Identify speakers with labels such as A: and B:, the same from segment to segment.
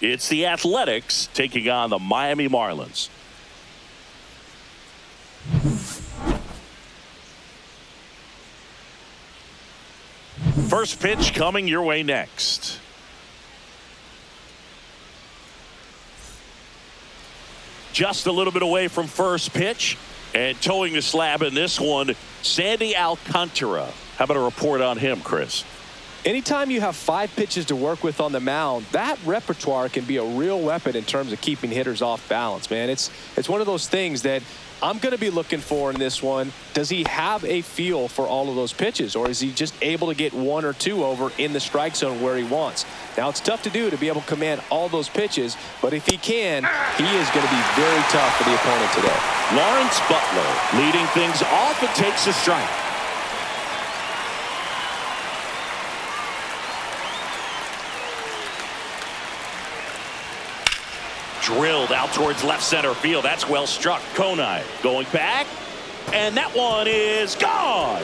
A: It's the Athletics taking on the Miami Marlins. First pitch coming your way next. Just a little bit away from first pitch and towing the slab in this one, Sandy Alcantara. How about a report on him, Chris?
B: Anytime you have 5 pitches to work with on the mound, that repertoire can be a real weapon in terms of keeping hitters off balance, man. It's one of those things that I'm going to be looking for in this one. Does he have a feel for all of those pitches, or is he just able to get 1 or 2 over in the strike zone where he wants? Now, it's tough to do to be able to command all those pitches, but if he can, he is going to be very tough for the opponent today.
A: Lawrence Butler leading things off and takes a strike. Drilled out towards left center field. That's well struck. Konai going back, and that one is gone.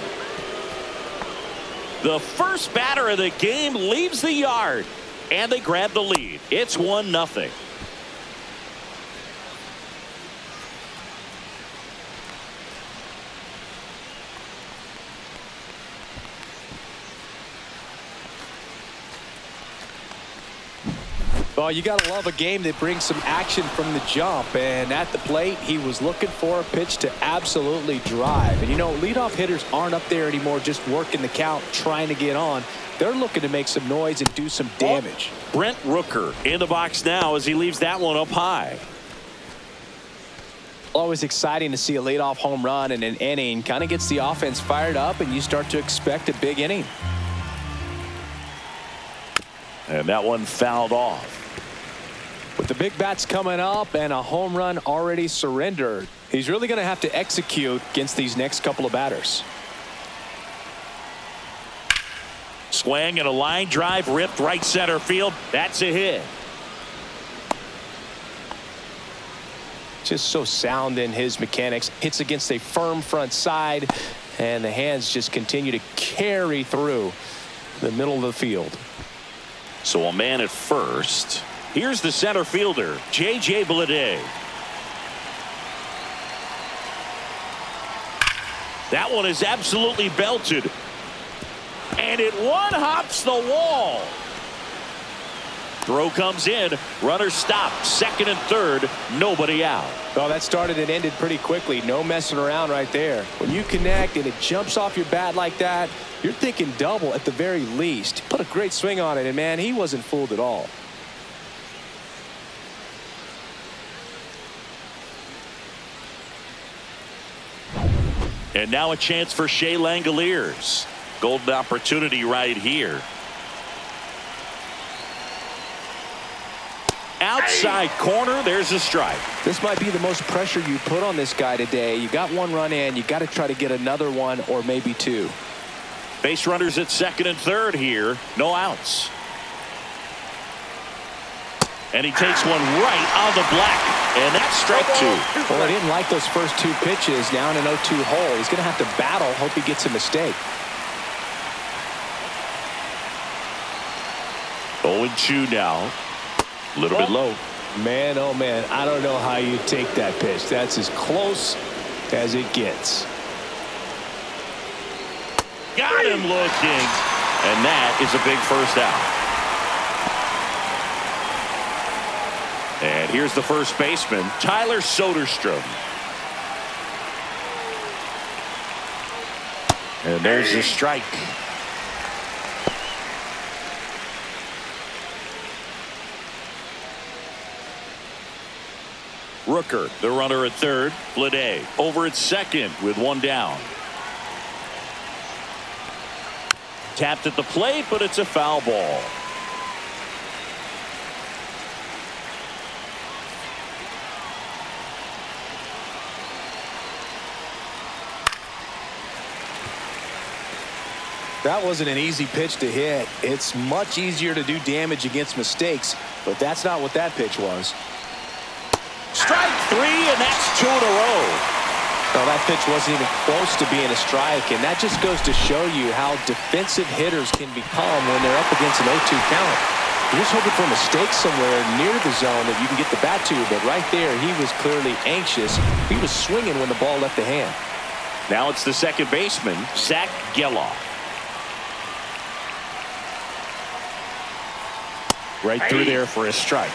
A: The first batter of the game leaves the yard, and they grab the lead. It's 1-0.
B: Well, you got to love a game that brings some action from the jump. And at the plate, he was looking for a pitch to absolutely drive. And, you know, leadoff hitters aren't up there anymore just working the count, trying to get on. They're looking to make some noise and do some damage.
A: Brent Rooker in the box now as he leaves that one up high.
B: Always exciting to see a leadoff home run in an inning. Kind of gets the offense fired up, and you start to expect a big inning.
A: And that one fouled off.
B: With the big bats coming up and a home run already surrendered, he's really going to have to execute against these next couple of batters.
A: Swing and a line drive ripped right center field. That's a hit.
B: Just so sound in his mechanics. Hits against a firm front side, and the hands just continue to carry through the middle of the field.
A: So a man at first. Here's the center fielder, J.J. Bleday. That one is absolutely belted. And it one-hops the wall. Throw comes in. Runner stopped. Second and third. Nobody out.
B: Well, that started and ended pretty quickly. No messing around right there. When you connect and it jumps off your bat like that, you're thinking double at the very least. Put a great swing on it, and, man, he wasn't fooled at all.
A: And now a chance for Shea Langoliers. Golden opportunity right here. Outside corner, there's a strike.
B: This might be the most pressure you put on this guy today. You got 1 run in, you got to try to get another 1 or maybe 2.
A: Base runners at second and third here. No outs. And he takes one right on the black. And that's strike 2.
B: Well, he didn't like those first 2 pitches. Now in an 0-2 hole. He's going to have to battle. Hope he gets a mistake.
A: 0-2 now. A little bit low.
B: Man, oh man, I don't know how you take that pitch. That's as close as it gets.
A: Got him looking. And that is a big first out. And here's the first baseman, Tyler Soderstrom. And there's the strike. Rooker, the runner at third. Bleday over at second with 1 down. Tapped at the plate, but it's a foul ball.
B: That wasn't an easy pitch to hit. It's much easier to do damage against mistakes, but that's not what that pitch was.
A: Strike 3, and that's 2 in a row.
B: Well, that pitch wasn't even close to being a strike, and that just goes to show you how defensive hitters can become when they're up against an 0-2 count. You're just hoping for a mistake somewhere near the zone that you can get the bat to, but right there, he was clearly anxious. He was swinging when the ball left the hand.
A: Now it's the second baseman, Zach Geloff. Right through there for a strike.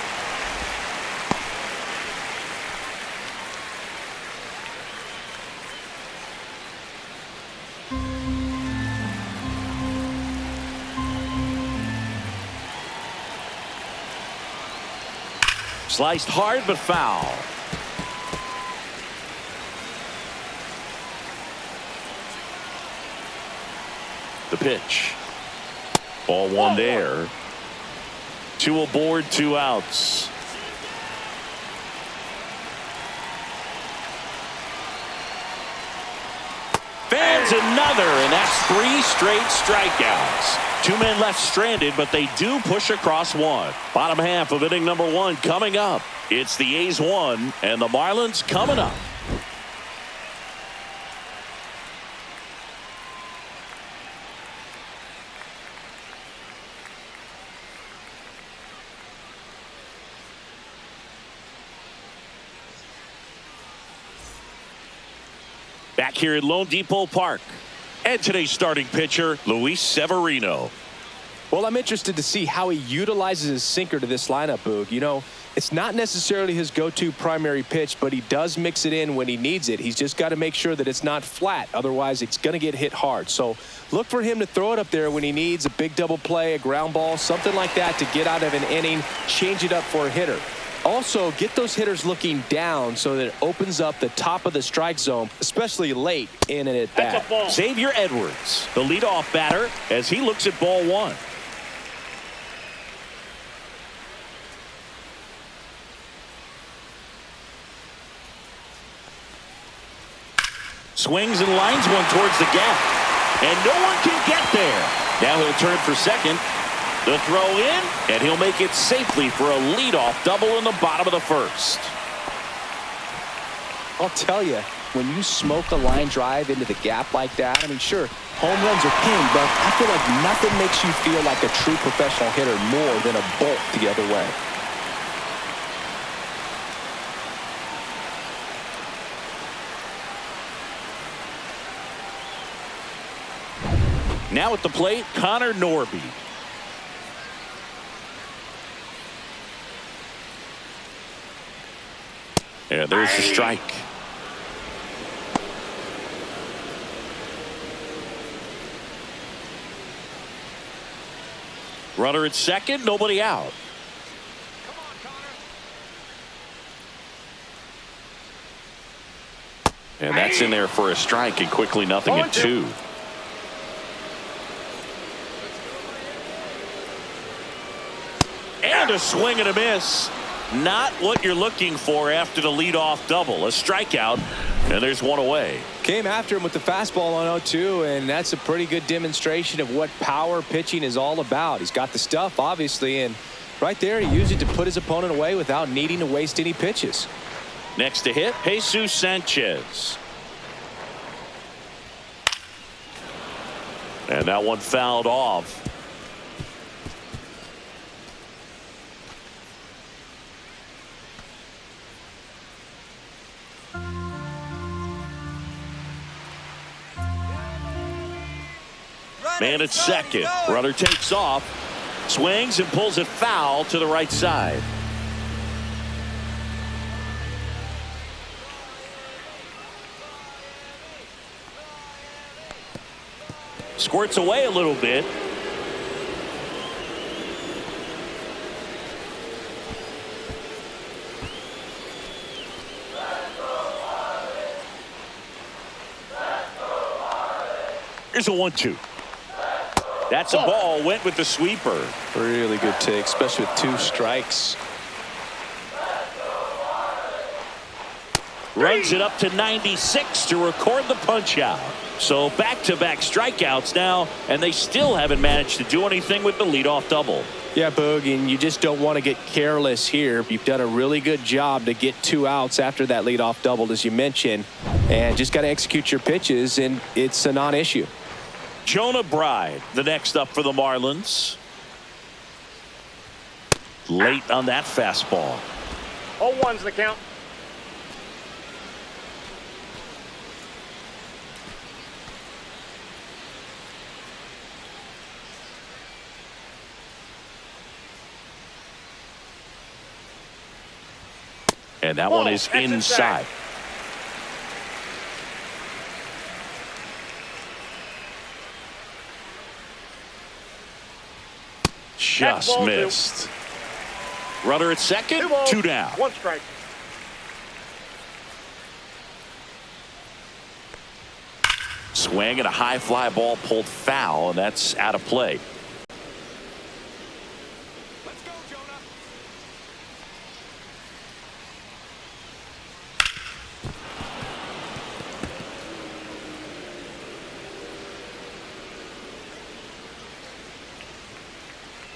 A: Sliced hard but foul. The pitch. Ball one there. Two aboard, 2 outs. Fans another, and that's 3 straight strikeouts. 2 men left stranded, but they do push across one. Bottom half of inning number 1 coming up. It's the A's 1 and the Marlins coming up. Back here at Lone Depot Park. And today's starting pitcher, Luis Severino.
B: Well, I'm interested to see how he utilizes his sinker to this lineup, Boog. You know, it's not necessarily his go-to primary pitch, but he does mix it in when he needs it. He's just got to make sure that it's not flat. Otherwise, it's going to get hit hard. So look for him to throw it up there when he needs a big double play, a ground ball, something like that to get out of an inning, change it up for a hitter. Also, get those hitters looking down so that it opens up the top of the strike zone, especially late in an at-bat.
A: Xavier Edwards, the leadoff batter, as he looks at ball 1. Swings and lines one towards the gap. And no one can get there. Now he'll turn for second. The throw in, and he'll make it safely for a leadoff double in the bottom of the first.
B: I'll tell you, when you smoke a line drive into the gap like that, I mean, sure, home runs are king, but I feel like nothing makes you feel like a true professional hitter more than a bolt the other way.
A: Now at the plate, Connor Norby. Yeah, there's the strike. Runner at second, nobody out. And that's in there for a strike, and quickly 0-2. And a swing and a miss. Not what you're looking for after the leadoff double. A strikeout, and there's one away.
B: Came after him with the fastball on 0-2, and that's a pretty good demonstration of what power pitching is all about. He's got the stuff, obviously, and right there he used it to put his opponent away without needing to waste any pitches.
A: Next to hit, Jesus Sanchez. And that one fouled off. Man at second. Runner takes off, swings and pulls it foul to the right side. Squirts away a little bit. Here's a 1-2. That's a ball. Went with the sweeper.
B: Really good take, especially with 2 strikes.
A: Runs it up to 96 to record the punch out. So back-to-back strikeouts now, and they still haven't managed to do anything with the leadoff double.
B: Yeah, Boog, and you just don't want to get careless here. You've done a really good job to get 2 outs after that leadoff double, as you mentioned, and just got to execute your pitches, and it's a non-issue.
A: Jonah Bride, the next up for the Marlins. Late on that fastball.
C: 0-1's the count.
A: And that one is inside. Just missed. Runner at second, 2 down.
C: 1 strike.
A: Swing and a high fly ball pulled foul, and that's out of play.
C: Let's go, Jonah.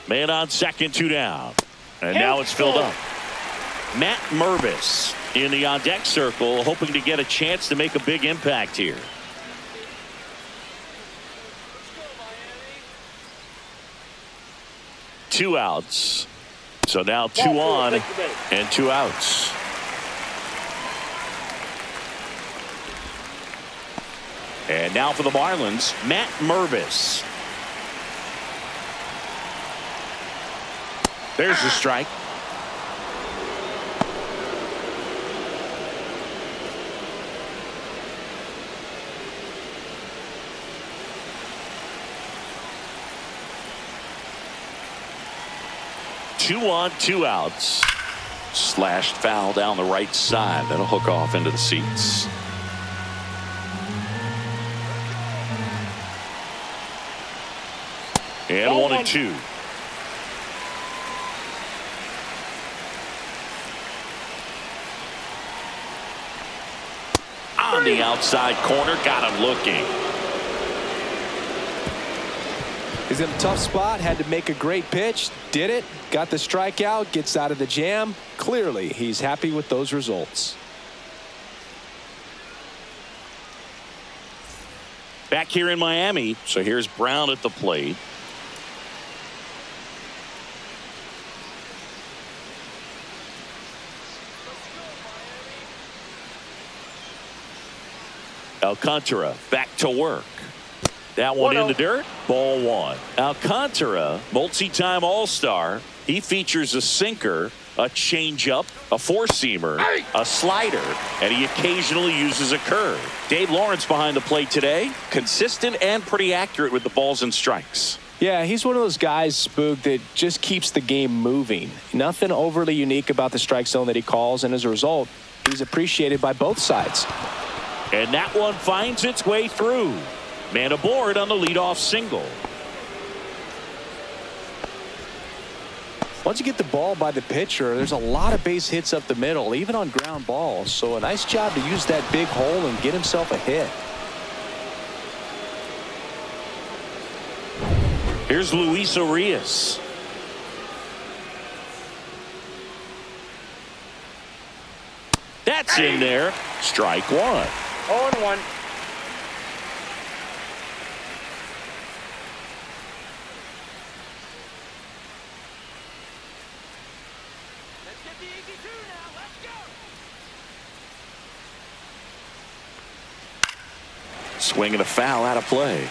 A: Man on second, 2 down. And now it's filled up. Matt Mervis in the on-deck circle, hoping to get a chance to make a big impact here. Two outs. So now 2 on and 2 outs. And now for the Marlins, Matt Mervis. There's the strike. Two on, 2 outs. Slashed foul down the right side. That'll hook off into the seats. And 1-2. On the outside corner, got him looking.
B: He's in a tough spot, had to make a great pitch, did it, got the strikeout, gets out of the jam. Clearly, he's happy with those results.
A: Back here in Miami, so here's Brown at the plate. Alcantara back to work. That one in the dirt. Ball 1. Alcantara, multi-time All-Star. He features a sinker, a changeup, a four-seamer, a slider, and he occasionally uses a curve. Dave Lawrence behind the plate today. Consistent and pretty accurate with the balls and strikes.
B: Yeah, he's one of those guys, Spook, that just keeps the game moving. Nothing overly unique about the strike zone that he calls, and as a result, he's appreciated by both sides.
A: And that one finds its way through. Man aboard on the leadoff single.
B: Once you get the ball by the pitcher, there's a lot of base hits up the middle, even on ground balls. So a nice job to use that big hole and get himself a hit.
A: Here's Luis Urias. That's in there. Strike 1.
C: 0-1.
A: Swing and a foul out of play.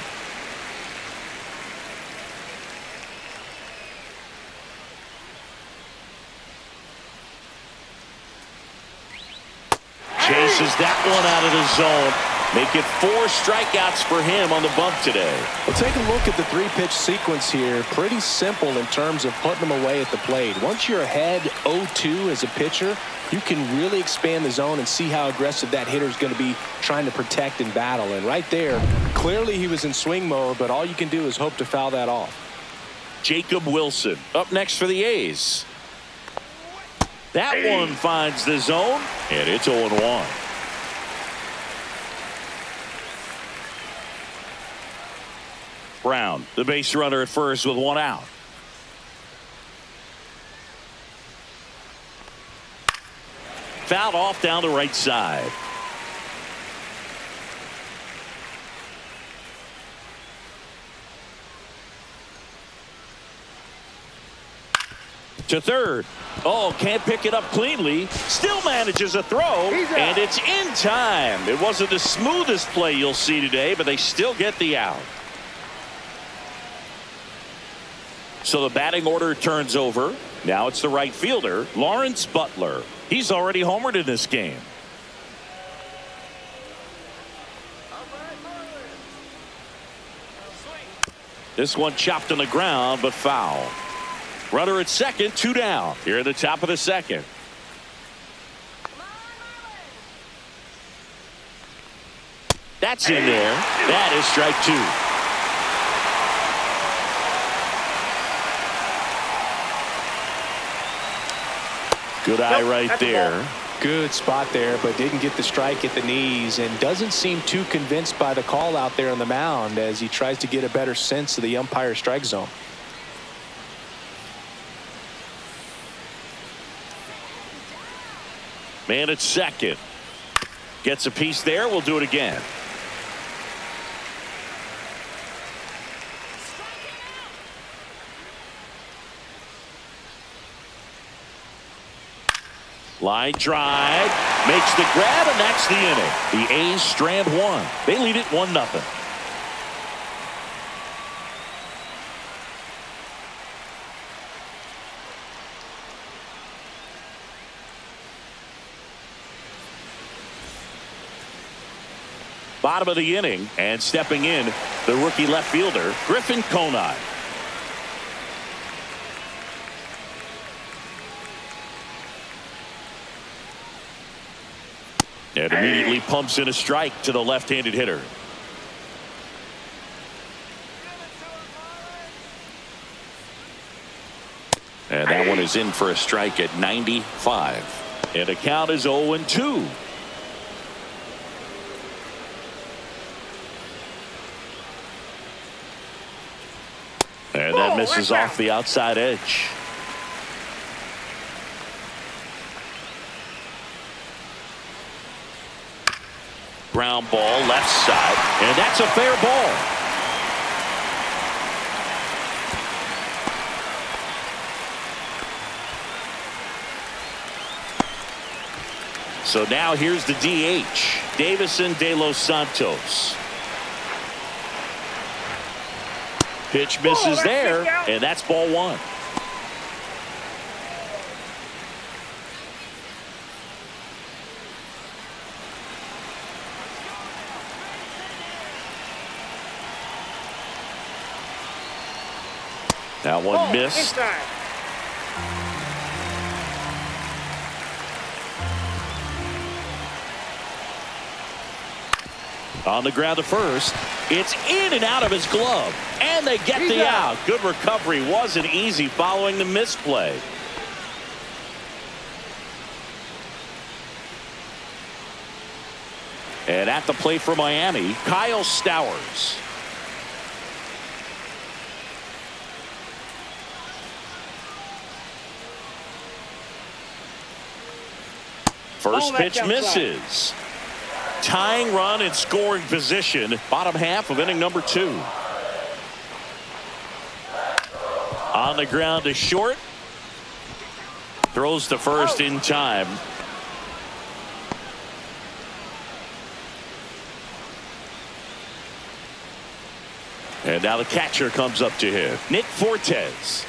A: Chases that one out of the zone. Make it 4 strikeouts for him on the bump today.
B: Well, take a look at the 3-pitch sequence here. Pretty simple in terms of putting them away at the plate. Once you're ahead 0-2 as a pitcher, you can really expand the zone and see how aggressive that hitter is going to be trying to protect and battle. And right there, clearly he was in swing mode, but all you can do is hope to foul that off.
A: Jacob Wilson up next for the A's. That one finds the zone, and it's 0-1. Brown, the base runner at first with 1 out. Fouled off down the right side. To third. Oh, can't pick it up cleanly. Still manages a throw, and it's in time. It wasn't the smoothest play you'll see today, but they still get the out. So the batting order turns over. Now it's the right fielder, Lawrence Butler. He's already homered in this game. This one chopped on the ground, but foul. Runner at second, 2 down. Here at the top of the second. That's in there. That is strike 2. Good eye right there.
B: Good spot there, but didn't get the strike at the knees and doesn't seem too convinced by the call out there on the mound as he tries to get a better sense of the umpire strike zone.
A: Man at second. Gets a piece there. We'll do it again. Line drive, makes the grab, and that's the inning. The A's strand one. They lead it 1-0. Bottom of the inning, and stepping in, the rookie left fielder, Griffin Conine. And immediately pumps in a strike to the left-handed hitter. And that one is in for a strike at 95. And the count is 0-2. And that misses off the outside edge. Ground ball left side, and that's a fair ball. So now here's the DH, Davison De Los Santos. Pitch misses there, and that's ball one. That one missed. On the ground to first. It's in and out of his glove. And they get the out. Good recovery. Wasn't easy following the misplay. And at the plate for Miami, Kyle Stowers. First pitch misses. Tying run in scoring position. Bottom half of inning number 2. On the ground to short. Throws to first in time. And now the catcher comes up to him. Nick Fortes.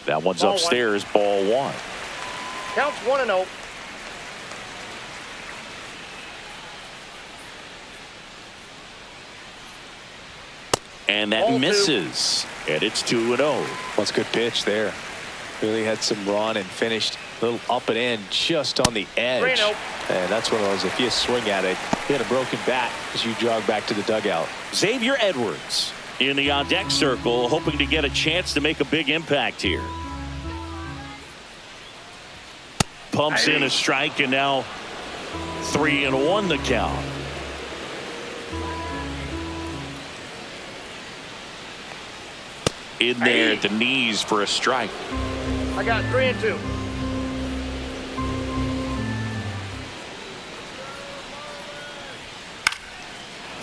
A: That one's upstairs, ball one.
C: Counts 1-0.
A: And that misses. And it's 2-0.
B: That's a good pitch there. Really had some run and finished a little up and in just on the edge.
C: 3-0.
B: And that's one of those, if you swing at it, you had a broken bat as you jog back to the dugout.
A: Xavier Edwards in the on-deck circle, hoping to get a chance to make a big impact here. Pumps in a strike, and now 3-1 the count. In there at the knees for a strike.
C: I got 3-2.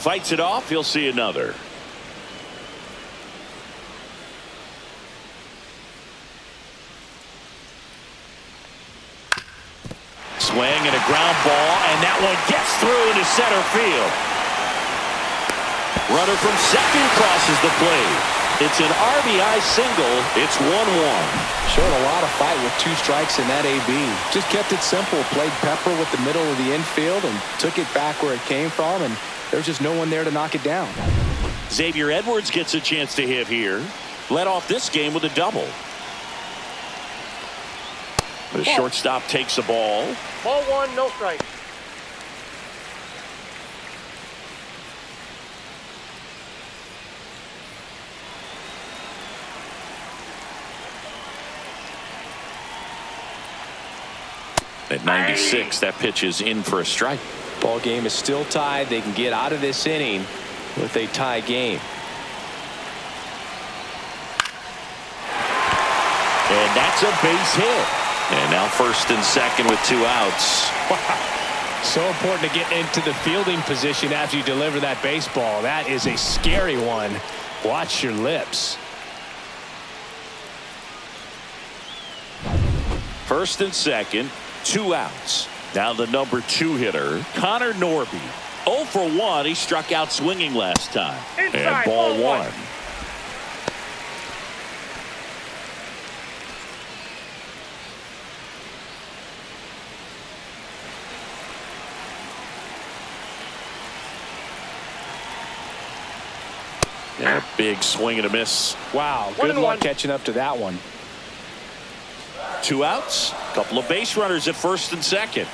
A: Fights it off. He'll see another. Swing and a ground ball, and that one gets through into center field. Runner from second crosses the plate. It's an RBI single. It's 1-1.
B: Showed a lot of fight with 2 strikes in that AB. Just kept it simple. Played pepper with the middle of the infield and took it back where it came from, and there's just no one there to knock it down.
A: Xavier Edwards gets a chance to hit here. Led off this game with a double. The shortstop takes the ball.
C: Ball 1, no strike.
A: At 96, that pitch is in for a strike.
B: Ball game is still tied. They can get out of this inning with a tie game.
A: And that's a base hit. And now first and second with 2 outs.
B: So important to get into the fielding position after you deliver that baseball. That is a scary one. Watch your lips.
A: First and second, 2 outs. Now the number 2 hitter, Connor Norby. 0 for 1. He struck out swinging last time.
C: Inside,
A: and ball 1. Yeah, big swing and a miss.
B: Wow, good luck catching up to that one.
A: 2 outs, couple of base runners at first and second.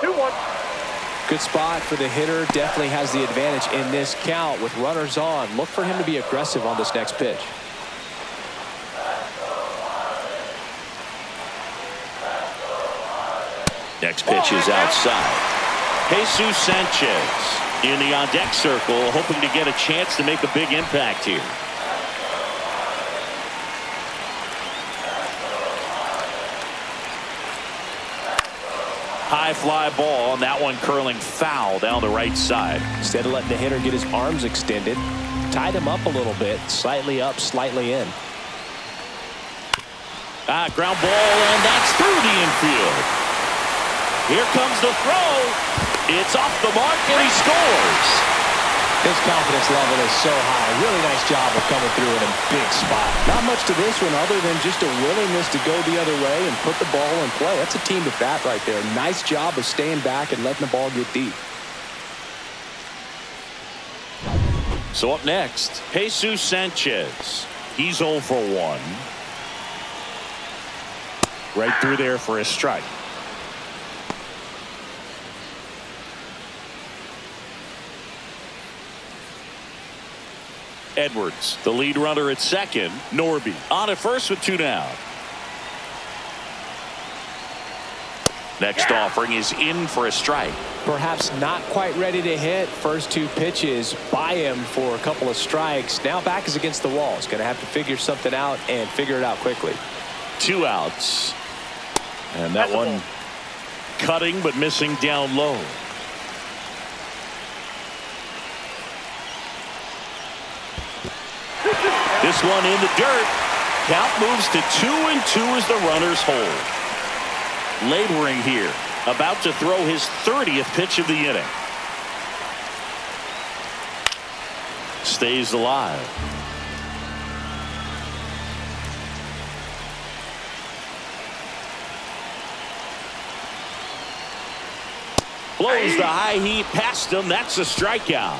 C: 2-1.
B: Good spot for the hitter. Definitely has the advantage in this count with runners on. Look for him to be aggressive on this next pitch.
A: Next pitch is outside. Jesus Sanchez in the on-deck circle, hoping to get a chance to make a big impact here. High fly ball, and that one curling foul down the right side.
B: Instead of letting the hitter get his arms extended, tied him up a little bit, slightly up, slightly in.
A: Ground ball, and that's through the infield. Here comes the throw. It's off the mark, and he scores.
B: His confidence level is so high. Really nice job of coming through in a big spot. Not much to this one other than just a willingness to go the other way and put the ball in play. That's a team at bat right there. Nice job of staying back and letting the ball get deep.
A: So up next, Jesus Sanchez. He's 0 for 1. Right through there for a strike. Edwards, the lead runner at second. Norby on at first with 2 down. Next offering is in for a strike.
B: Perhaps not quite ready to hit. First 2 pitches by him for a couple of strikes. Now back is against the wall. He's going to have to figure something out and figure it out quickly.
A: 2 outs. And that one cutting but missing down low. This one in the dirt. Count moves to 2-2 as the runners hold. Laboring here. About to throw his 30th pitch of the inning. Stays alive. Blows the high heat past him. That's a strikeout.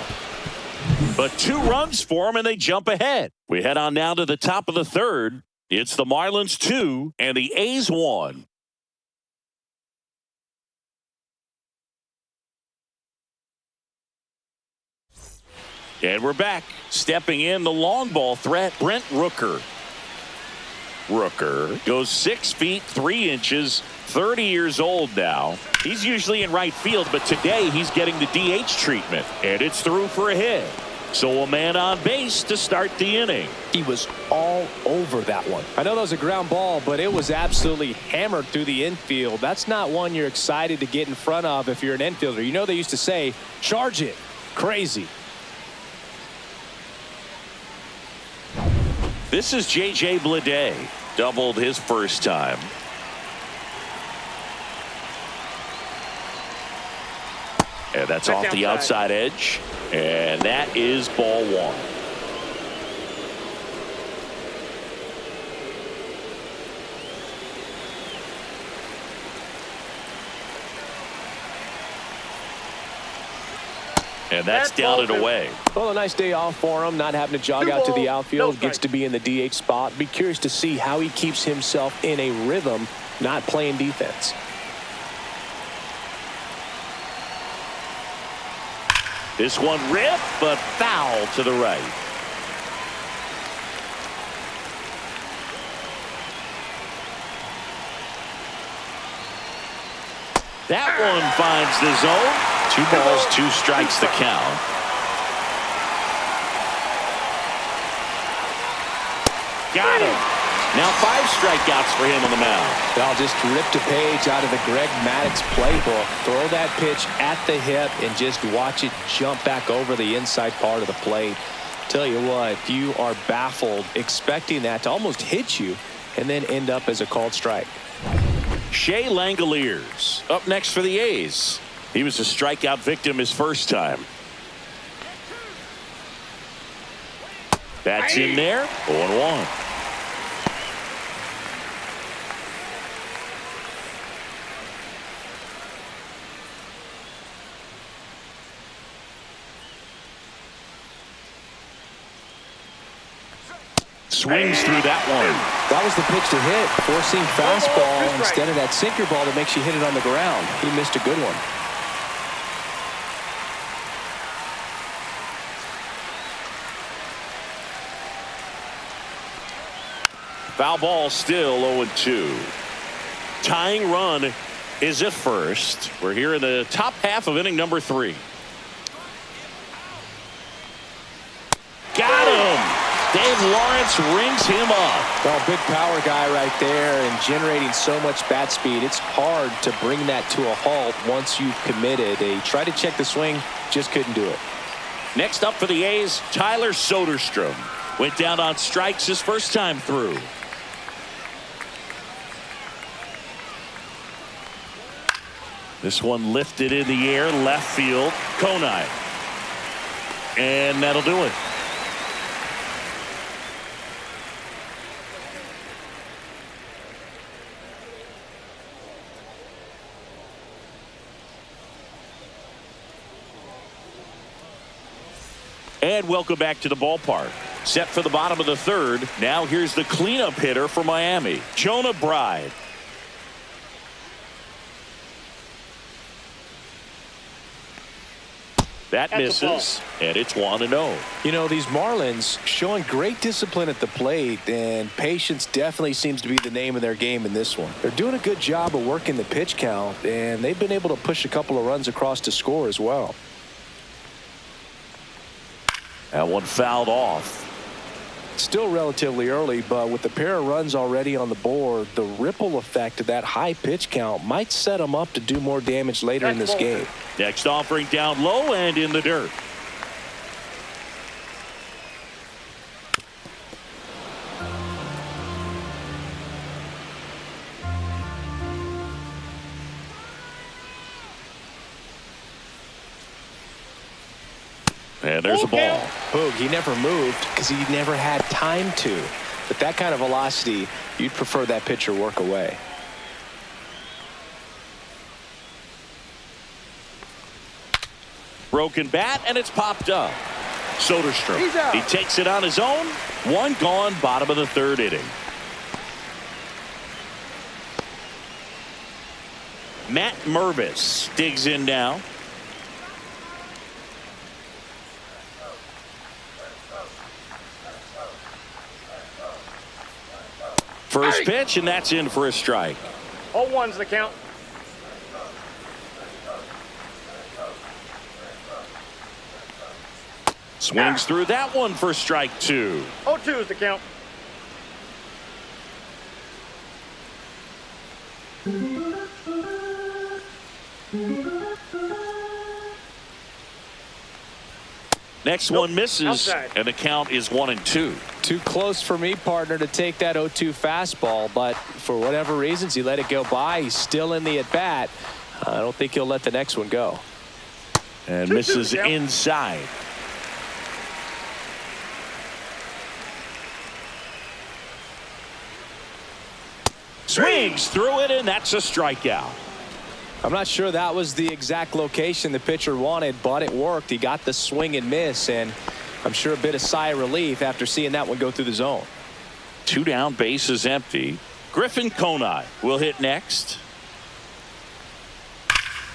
A: But 2 runs for him, and they jump ahead. We head on now to the top of the third. It's the Marlins 2 and the A's 1. And we're back. Stepping in the long ball threat, Brent Rooker. Rooker goes 6 feet 3 inches, 30 years old now. He's usually in right field, but today he's getting the DH treatment, and it's through for a hit. So a man on base to start the inning.
B: He was all over that one. I know that was a ground ball, but it was absolutely hammered through the infield. That's not one you're excited to get in front of if you're an infielder. You know they used to say, charge it. Crazy.
A: This is J.J. Bleday. Doubled his first time. And that's off the outside edge. And that is ball one. And that's down and away.
B: Well, a nice day off for him, not having to jog out to the outfield. Gets to be in the DH spot. Be curious to see how he keeps himself in a rhythm, not playing defense.
A: This one ripped, but foul to the right. That one finds the zone. 2 balls, 2 strikes the count. Got him. Now 5 strikeouts for him on the mound.
B: I'll just rip a page out of the Greg Maddux playbook. Throw that pitch at the hip and just watch it jump back over the inside part of the plate. Tell you what, you are baffled expecting that to almost hit you and then end up as a called strike.
A: Shea Langoliers up next for the A's. He was a strikeout victim his first time. That's in there. 0-1. Swings through that one.
B: That was the pitch to hit. Four-seam fastball instead of that sinker ball that makes you hit it on the ground. He missed a good one.
A: Foul ball, still 0-2. Tying run is at first. We're here in the top half of inning number 3. Got him. Dave Lawrence rings him up.
B: Well, big power guy right there and generating so much bat speed. It's hard to bring that to a halt once you've committed. He tried to check the swing, just couldn't do it.
A: Next up for the A's, Tyler Soderstrom. Went down on strikes his first time through. This one lifted in the air, left field. Konai. And that'll do it. And welcome back to the ballpark. Set for the bottom of the 3rd. Now here's the cleanup hitter for Miami, Jonah Bride. That misses, and it's 1-0.
B: You know, these Marlins showing great discipline at the plate, and patience definitely seems to be the name of their game in this one. They're doing a good job of working the pitch count, and they've been able to push a couple of runs across to score as well.
A: That one fouled off.
B: Still relatively early, but with a pair of runs already on the board, the ripple effect of that high pitch count might set them up to do more damage later in this game.
A: Next offering down low and in the dirt. And there's a ball.
B: Boog, he never moved because he never had time to. But that kind of velocity, you'd prefer that pitcher work away.
A: Broken bat, and it's popped up. Soderstrom. He takes it on his own. 1 gone, bottom of the 3rd inning. Matt Mervis digs in now. First pitch, and that's in for a strike.
C: 0-1's the count.
A: Swings through that one for strike 2.
C: 0-2 is the count.
A: Next one misses,
C: outside.
A: and the count is 1-2.
B: Too close for me, partner, to take that 0-2 fastball, but for whatever reasons, he let it go by. He's still in the at-bat. I don't think he'll let the next one go.
A: And misses inside. Swings through it, and that's a strikeout.
B: I'm not sure that was the exact location the pitcher wanted, but it worked. He got the swing and miss, and I'm sure a bit of sigh of relief after seeing that one go through the zone.
A: 2 down, bases empty. Griffin Conine will hit next.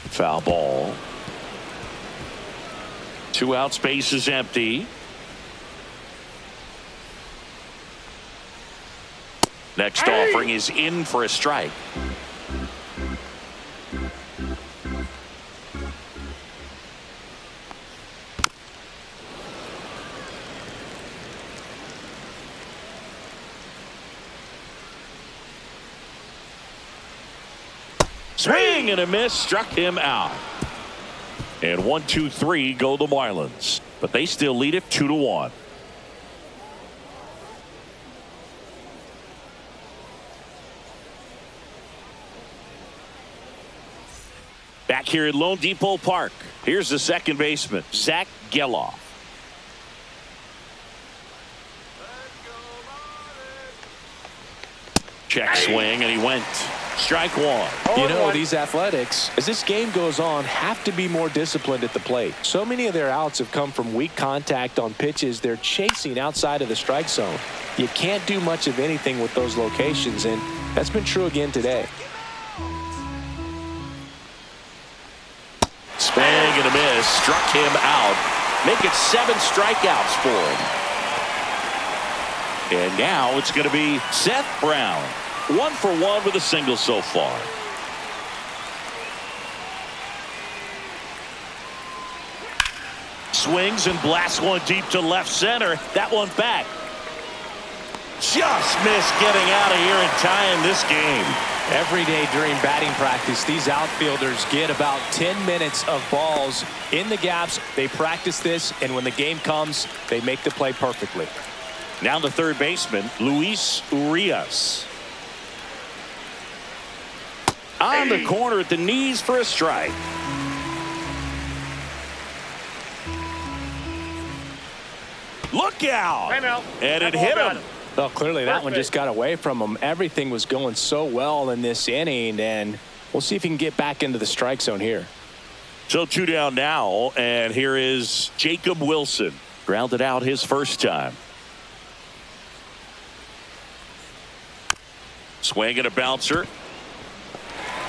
A: Foul ball. 2 outs, bases empty. Next offering is in for a strike. Swing and a miss, struck him out. And 1-2-3 go the Marlins, but they still lead it 2-1. Back here at Lone Depot Park, here's the second baseman, Zach Geloff. Check swing, and he went. Strike 1.
B: You know, these Athletics, as this game goes on, have to be more disciplined at the plate. So many of their outs have come from weak contact on pitches they're chasing outside of the strike zone. You can't do much of anything with those locations, and that's been true again today.
A: Swing and a miss, struck him out. Make it 7 strikeouts for him. And now it's going to be Seth Brown. 1 for 1 with a single so far. Swings and blasts one deep to left center. That one back. Just missed getting out of here and tying this game.
B: Every day during batting practice, these outfielders get about 10 minutes of balls in the gaps. They practice this, and when the game comes, they make the play perfectly.
A: Now the third baseman, Luis Urias. On the corner at the knees for a strike. Look out!
C: Timeout.
A: And it
C: That
A: hit
C: ball
A: him.
C: got
B: Well, clearly that one
C: Perfect.
B: just got away from him. Everything was going so well in this inning, and we'll see if he can get back into the strike zone here.
A: So 2 down now, and here is Jacob Wilson. Grounded out his first time. Swing and a bouncer.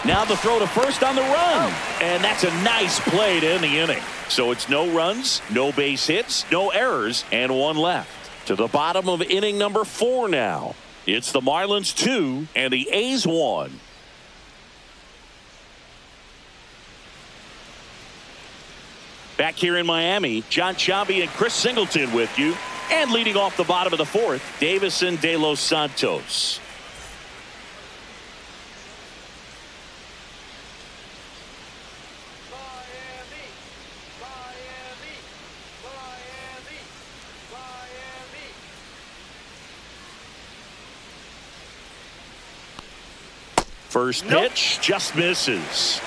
A: Now the throw to first on the run. And that's a nice play to end the inning. So it's no runs, no base hits, no errors, and 1 left. To the bottom of inning number 4 now. It's the Marlins 2 and the A's 1. Back here in Miami, John Chambi and Chris Singleton with you. And leading off the bottom of the 4th, Davison De Los Santos. First pitch just misses.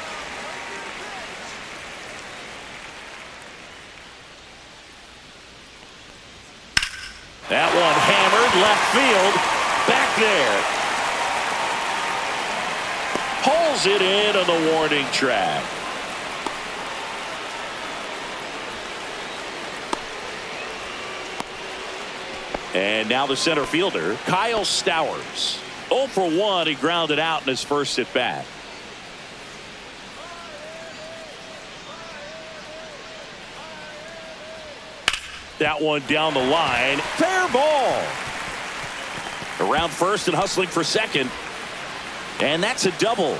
A: That one hammered left field. Back there. Pulls it in on the warning track. And now the center fielder, Kyle Stowers. 0 for 1, he grounded out in his first at bat. That one down the line. Fair ball. Around first and hustling for second. And that's a double.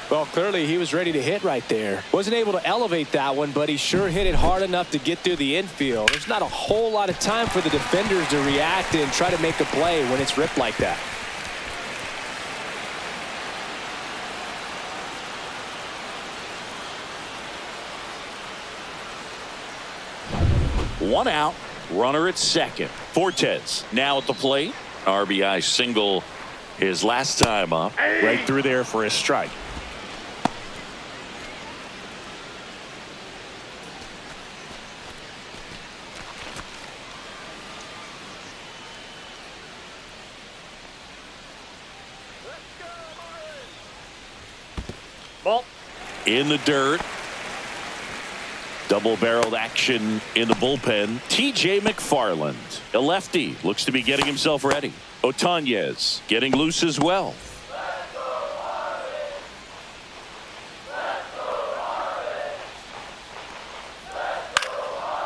B: Well, clearly he was ready to hit right there. Wasn't able to elevate that one, but he sure hit it hard enough to get through the infield. There's not a whole lot of time for the defenders to react and try to make a play when it's ripped like that.
A: One out, runner at second. Fortes now at the plate. RBI single his last time up.
D: Right through there for a strike.
C: Ball.
A: In the dirt. Double-barreled action in the bullpen. T.J. McFarland, a lefty, looks to be getting himself ready. Otanez getting loose as well.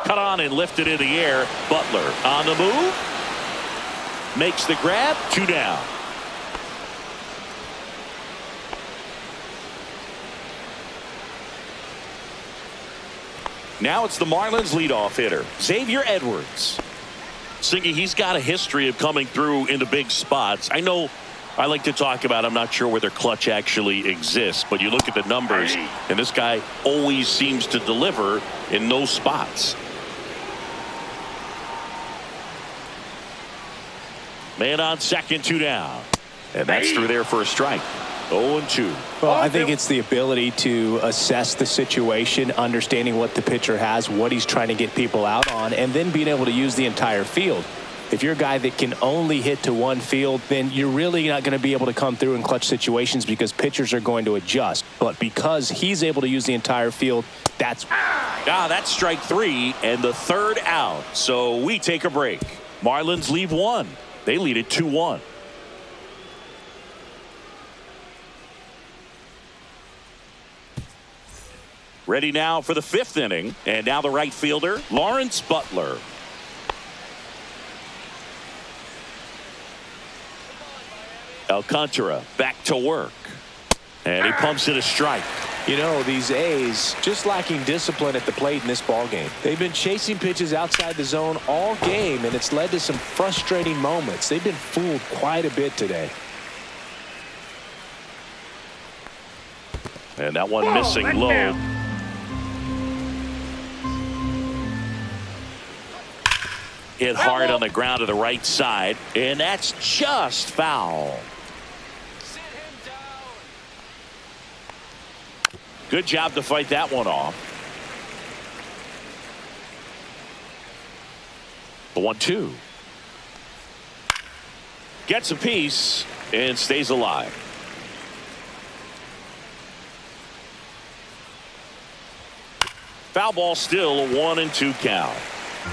A: Cut on and lifted in the air. Butler on the move. Makes the grab. 2 down. Now it's the Marlins leadoff hitter, Xavier Edwards. Singy, he's got a history of coming through into big spots. I know I like to talk about, I'm not sure whether clutch actually exists, but you look at the numbers, and this guy always seems to deliver in those spots. Man on second, 2 down. And that's through there for a strike. 0-2.
B: Well, I think it's the ability to assess the situation, understanding what the pitcher has, what he's trying to get people out on, and then being able to use the entire field. If you're a guy that can only hit to one field, then you're really not going to be able to come through in clutch situations because pitchers are going to adjust. But because he's able to use the entire field, that's
A: strike 3 and the 3rd out. So we take a break. Marlins leave 1. They lead it 2-1. Ready now for the 5th inning. And now the right fielder, Lawrence Butler. Alcantara back to work. And he pumps in a strike.
B: You know, these A's just lacking discipline at the plate in this ball game. They've been chasing pitches outside the zone all game, and it's led to some frustrating moments. They've been fooled quite a bit today.
A: And that one missing low. Hit hard on the ground to the right side, and that's just foul. Good job to fight that one off. The 1-2. Gets a piece and stays alive. Foul ball, still a 1-2 count.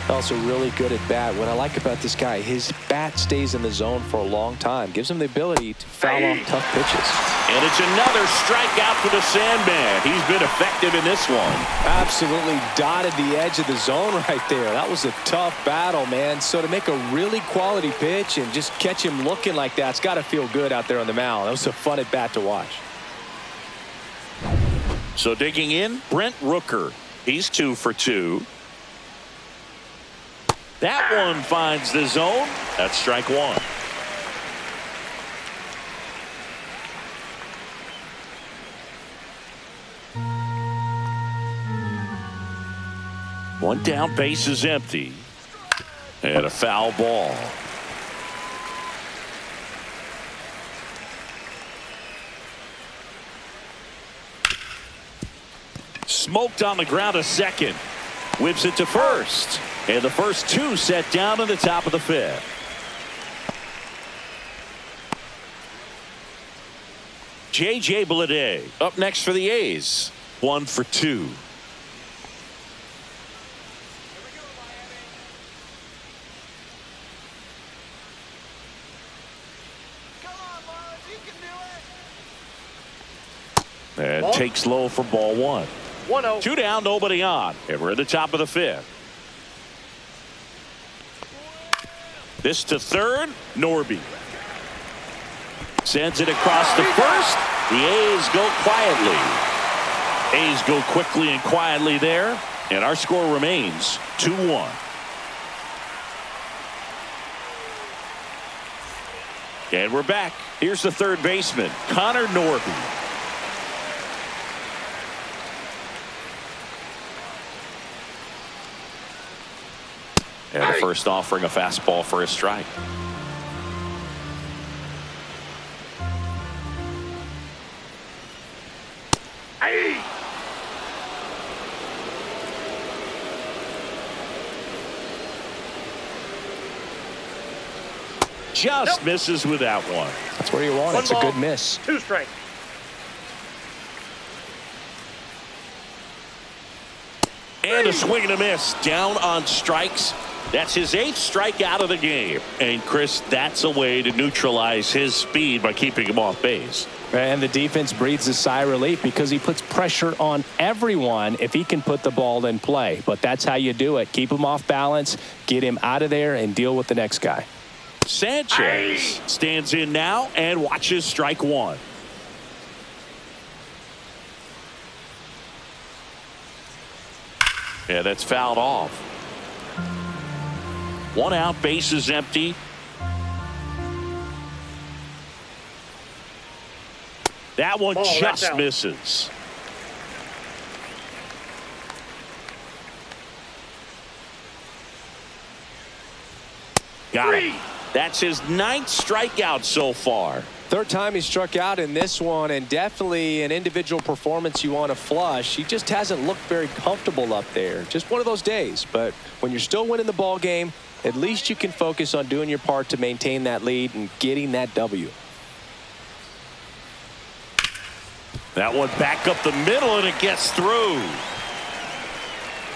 B: Also really good at bat. What I like about this guy, his bat stays in the zone for a long time. Gives him the ability to foul off tough pitches.
A: And it's another strikeout for the Sandman. He's been effective in this one.
B: Absolutely dotted the edge of the zone right there. That was a tough battle, man. So to make a really quality pitch and just catch him looking like that, it's got to feel good out there on the mound. That was a fun at bat to watch.
A: So digging in, Brent Rooker. He's 2 for 2. That one finds the zone. That's strike 1. One down, base is empty. And a foul ball. Smoked on the ground to second. Whips it to first. And the first 2 set down in the top of the 5th. J.J. Bleday up next for the A's. 1 for 2. And takes low for ball 1.
C: 1-0.
A: 2 down, nobody on. And we're at the top of the 5th. This to third, Norby. Sends it across the first. The A's go quietly. A's go quickly and quietly there. And our score remains 2-1. And we're back. Here's the third baseman, Connor Norton. And the first offering, a fastball for a strike. Just misses with that one.
B: That's where you want it. It's a good miss.
C: 2 strikes.
A: And a swing and a miss. Down on strikes. That's his 8th strikeout of the game. And Chris, that's a way to neutralize his speed by keeping him off base.
B: And the defense breathes a sigh of relief because he puts pressure on everyone if he can put the ball in play. But that's how you do it. Keep him off balance, get him out of there, and deal with the next guy.
A: Sanchez stands in now and watches strike one. Yeah, that's fouled off. 1 out, base is empty. That one just misses. Got it. That's his 9th strikeout so far.
B: 3rd time he struck out in this one, and definitely an individual performance you want to flush. He just hasn't looked very comfortable up there. Just one of those days. But when you're still winning the ball game, at least you can focus on doing your part to maintain that lead and getting that W.
A: That one back up the middle, and it gets through.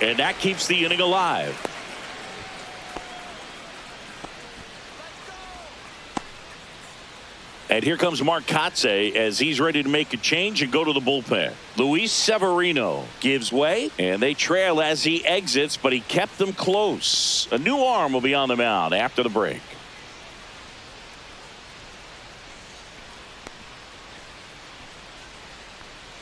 A: And that keeps the inning alive. And here comes Mark Kotze as he's ready to make a change and go to the bullpen. Luis Severino gives way, and they trail as he exits, but he kept them close. A new arm will be on the mound after the break.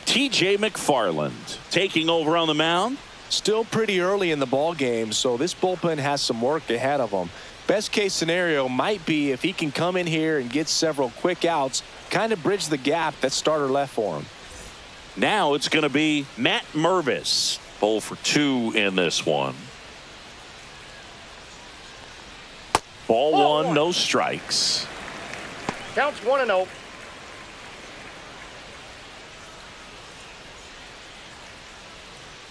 A: TJ McFarland taking over on the mound.
B: Still pretty early in the ball game, so this bullpen has some work ahead of them. Best case scenario might be if he can come in here and get several quick outs, kind of bridge the gap that starter left for him.
A: Now it's going to be Matt Mervis. 0 for 2 in this one. Ball 1, no strikes.
C: Counts 1-0.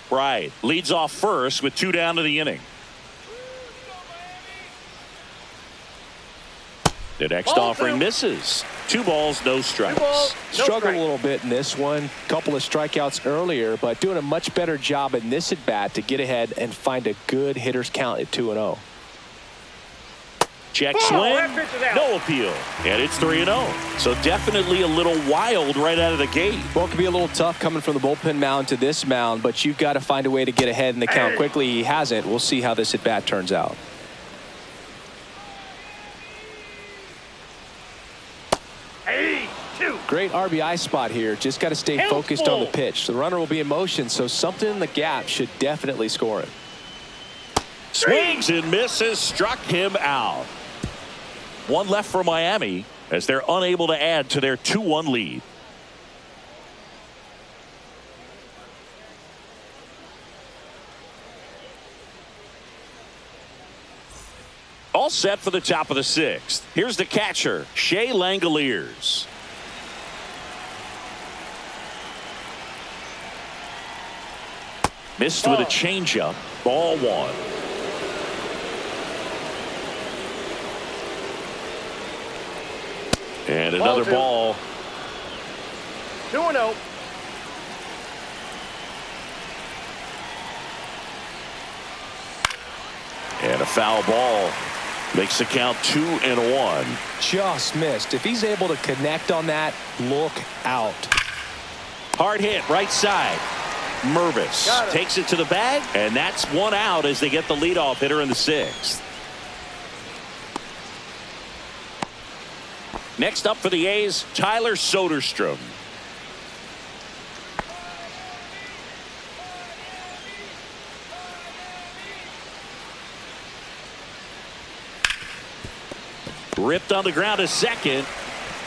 A: Right. Leads off first with 2 down to the inning. The next offering misses. 2 balls, no strikes.
C: 2 balls, no
B: Struggled
C: strike.
B: a little bit in this one. Couple of strikeouts earlier, but doing a much better job in this at bat to get ahead and find a good hitter's count at 2-0.
A: Check swing. No appeal. And it's 3-0. So definitely a little wild right out of the gate.
B: Well, it can be a little tough coming from the bullpen mound to this mound, but you've got to find a way to get ahead in the count quickly. He hasn't. We'll see how this at bat turns out. Great RBI spot here. Just got to stay focused on the pitch. The runner will be in motion, so something in the gap should definitely score it.
A: Swings and misses, struck him out. 1 left for Miami as they're unable to add to their 2-1 lead. All set for the top of the 6th. Here's the catcher, Shea Langoliers. Missed with a changeup. Ball 1. And another ball.
C: 2-0.
A: And a foul ball. Makes the count 2-1.
B: Just missed. If he's able to connect on that, look out.
A: Hard hit right side. Mervis takes it to the bag, and that's 1 out as they get the leadoff hitter in the 6th. Next up for the A's, Tyler Soderstrom. Ripped on the ground to second.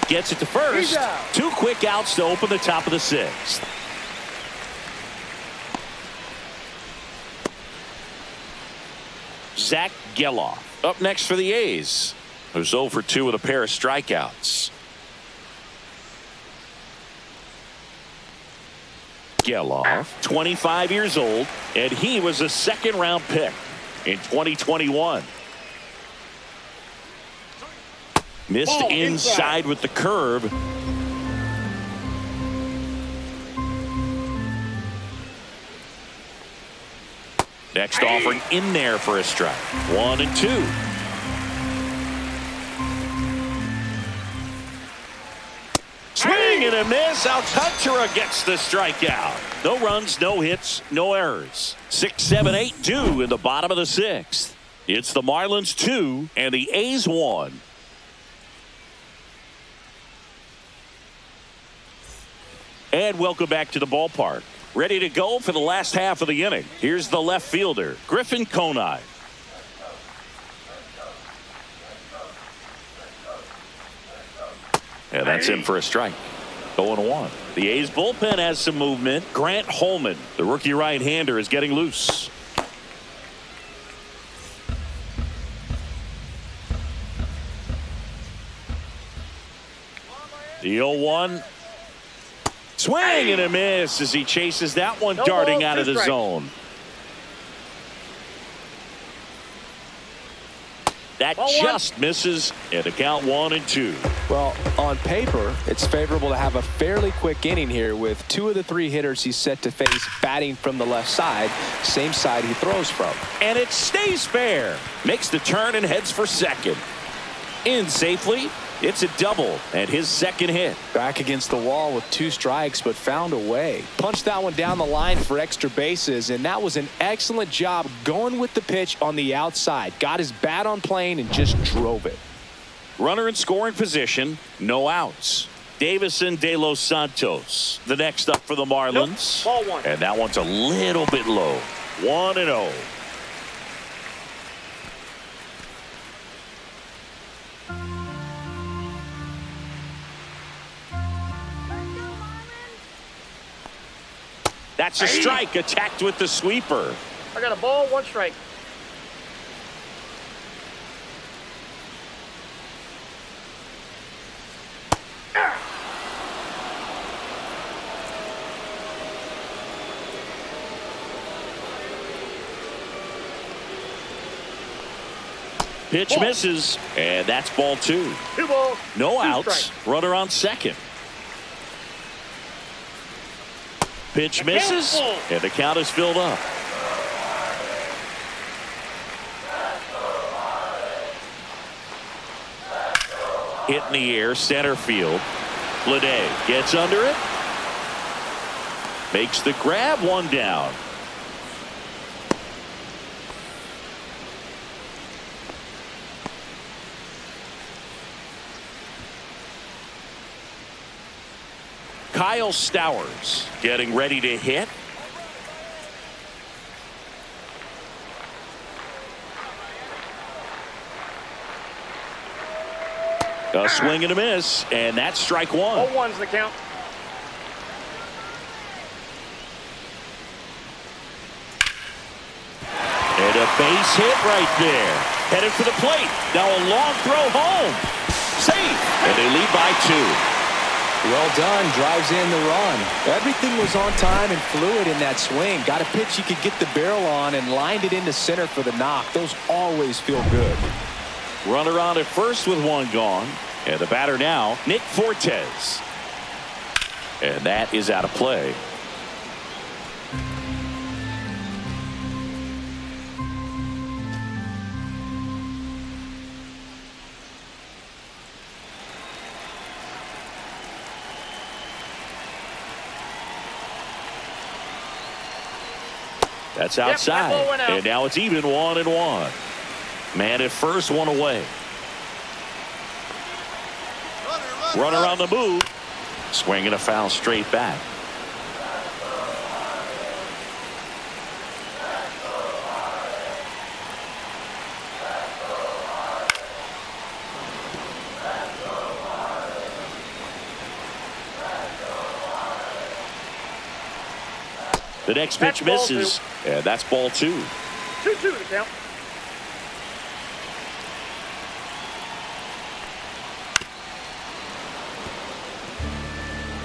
A: Gets it to first.
C: He's out.
A: 2 quick outs to open the top of the 6th. Zach Geloff up next for the A's, who's 0 for 2 with a pair of strikeouts. Geloff, 25 years old, and he was a second-round pick in 2021. Missed
C: Ball
A: inside with the curve. Next offering in there for a strike. 1-2. Swing and a miss. Alcantara gets the strikeout. No runs, no hits, no errors. 6, 7, 8, 2 in the bottom of the 6th. It's the Marlins 2 and the A's 1. And welcome back to the ballpark. Ready to go for the last half of the inning. Here's the left fielder, Griffin Conine. And that's in for a strike. 0-1. The A's bullpen has some movement. Grant Holman, the rookie right-hander, is getting loose. The 0-1. Swing and a miss as he chases that one darting out of the zone. That just misses, and the count 1-2.
B: Well, on paper, it's favorable to have a fairly quick inning here with 2 of the 3 hitters he's set to face batting from the left side, same side he throws from.
A: And it stays fair. Makes the turn and heads for second. In safely. It's a double and his second hit.
B: Back against the wall with 2 strikes, but found a way. Punched that one down the line for extra bases, and that was an excellent job going with the pitch on the outside. Got his bat on plane and just drove it.
A: Runner in scoring position, no outs. Davison De Los Santos, the next up for the Marlins.
C: Nope. Ball 1.
A: And that one's a little bit low. 1-0. That's a strike, attacked with the sweeper.
C: I got a ball, 1 strike.
A: Pitch misses, and that's ball 2.
C: 2 balls.
A: No
C: 2
A: outs.
C: strikes.
A: Runner on second. Pitch misses, and the count is filled up. Hit in the air, center field. Lede gets under it. Makes the grab, 1 down. Kyle Stowers getting ready to hit. A swing and a miss, and that's strike 1.
C: 0-1's the count.
A: And a base hit right there. Headed for the plate. Now a long throw home. Safe. And they lead by 2.
B: Well done, drives in the run. Everything was on time and fluid in that swing. Got a pitch you could get the barrel on and lined it into center for the knock. Those always feel good.
A: Runner on at first with 1 gone. And the batter now, Nick Fortes. And that is out of play. That's outside.
C: that ball went out.
A: And now it's even 1-1. Man at first, 1 away. Runner on the move. Swinging a foul straight back. The next pitch
C: That's ball
A: misses, and that's ball 2.
C: 2-2 the count.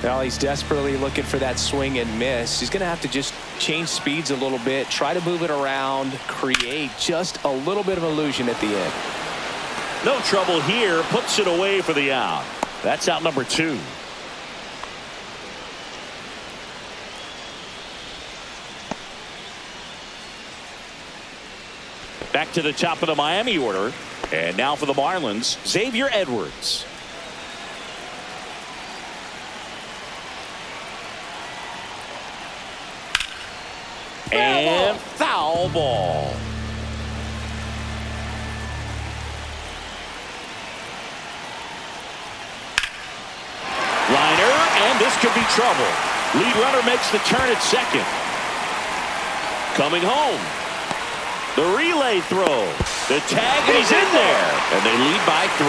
B: Well, he's desperately looking for that swing and miss. He's going to have to just change speeds a little bit, try to move it around, create just a little bit of illusion at the end.
A: No trouble here, puts it away for the out. That's out number 2. Back to the top of the Miami order. And now for the Marlins, Xavier Edwards. And foul ball. Liner, and this could be trouble. Lead runner makes the turn at second. Coming home. The relay throw. The tag, and he's in there. And they lead by 3.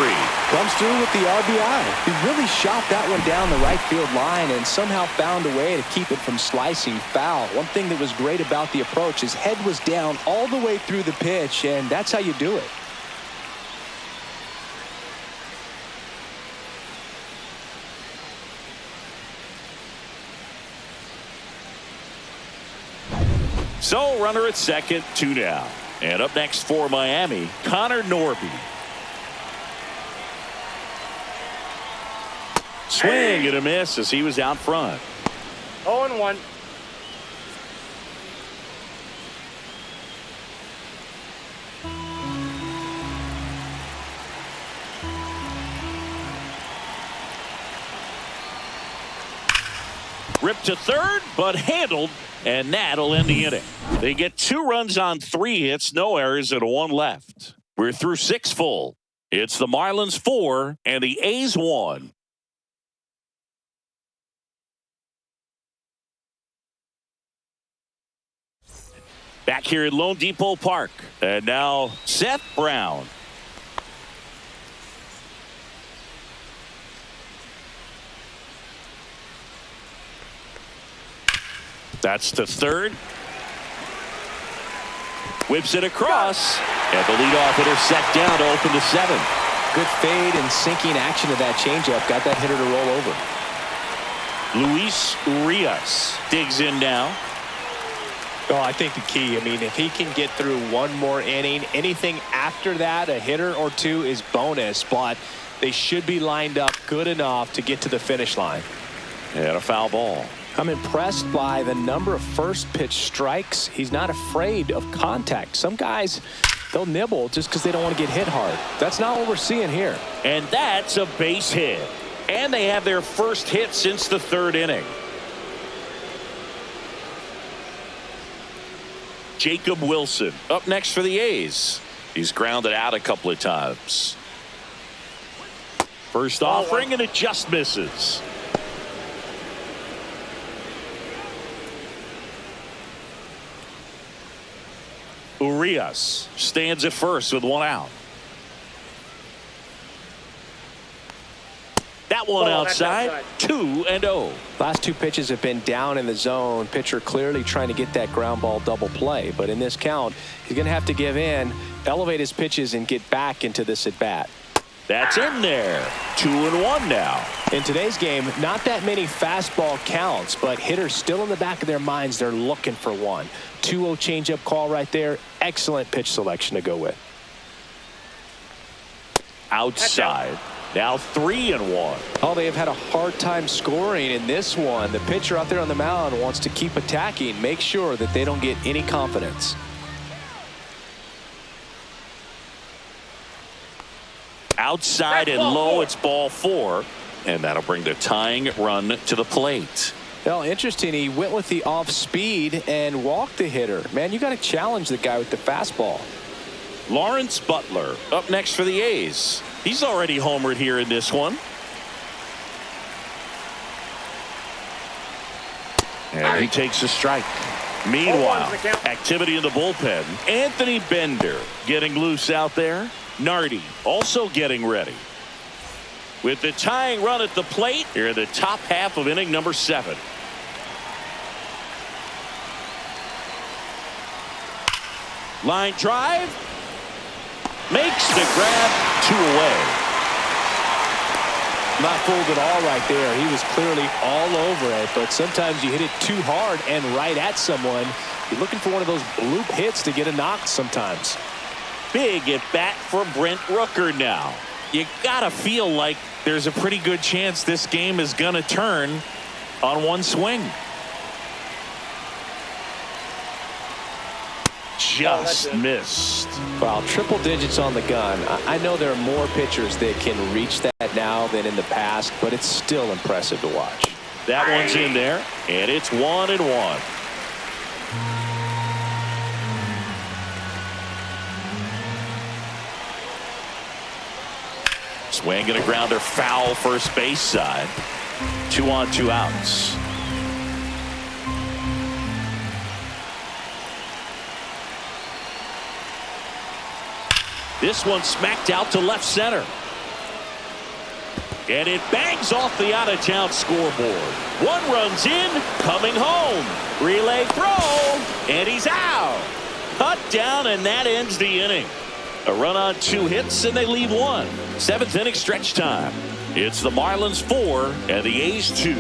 B: Comes through with the RBI. He really shot that one down the right field line and somehow found a way to keep it from slicing foul. One thing that was great about the approach, his head was down all the way through the pitch, and that's how you do it.
A: So runner at second, 2 down. And up next for Miami, Connor Norby. Swing and a miss as he was out front.
C: 0-1.
A: Ripped to third, but handled, and that'll end the inning. They get 2 runs on 3 hits, no errors, and 1 left. We're through 6 full. It's the Marlins 4 and the A's 1. Back here at Lone Depot Park, and now Seth Brown. That's to third. Whips it across. And the leadoff hitter set down to open the 7th.
B: Good fade and sinking action of that changeup. Got that hitter to roll over.
A: Luis Urias digs in now.
B: Oh, I think the key, I mean, if he can get through one more inning, anything after that, a hitter or 2 is bonus, but they should be lined up good enough to get to the finish line.
A: And a foul ball.
B: I'm impressed by the number of first pitch strikes. He's not afraid of contact. Some guys, they'll nibble just because they don't want to get hit hard. That's not what we're seeing here.
A: And that's a base hit. And they have their first hit since the 3rd inning. Jacob Wilson up next for the A's. He's grounded out a couple of times. First offering, and it just misses. Urias stands at first with 1 out. That one outside. 2-0.
B: Last 2 pitches have been down in the zone. Pitcher clearly trying to get that ground ball double play. But in this count, he's going to have to give in, elevate his pitches, and get back into this at bat.
A: That's in there. 2-1 now.
B: In today's game, not that many fastball counts, but hitters still in the back of their minds, they're looking for one. 2-0 changeup call right there. Excellent pitch selection to go with.
A: Outside. Now 3-1.
B: Oh, they have had a hard time scoring in this one. The pitcher out there on the mound wants to keep attacking, make sure that they don't get any confidence.
A: Outside and low, it's ball 4. And that'll bring the tying run to the plate.
B: Well, interesting. He went with the off speed and walked the hitter. Man, you got to challenge the guy with the fastball.
A: Lawrence Butler up next for the A's. He's already homered here in this one. And he takes a strike. Meanwhile, activity in the bullpen. Anthony Bender getting loose out there. Nardi also getting ready. With the tying run at the plate here in the top half of inning number 7. Line drive. Makes the grab, 2 away.
B: Not fooled at all right there. He was clearly all over it, but sometimes you hit it too hard and right at someone. You're looking for one of those bloop hits to get a knock sometimes.
A: Big at bat for Brent Rooker now.
D: You gotta feel like there's a pretty good chance this game is gonna turn on one swing.
A: Just missed.
B: Wow, triple digits on the gun. I know there are more pitchers that can reach that now than in the past, but it's still impressive to watch.
A: That one's in there, and it's 1-1. Swing and a grounder foul first base side. 2 on, 2 outs. This one smacked out to left center. And it bangs off the out-of-town scoreboard. 1 runs in, coming home. Relay throw, and he's out. Cut down, and that ends the inning. A run on 2 hits, and they leave 1. 7th inning stretch time. It's the Marlins 4 and the A's 2.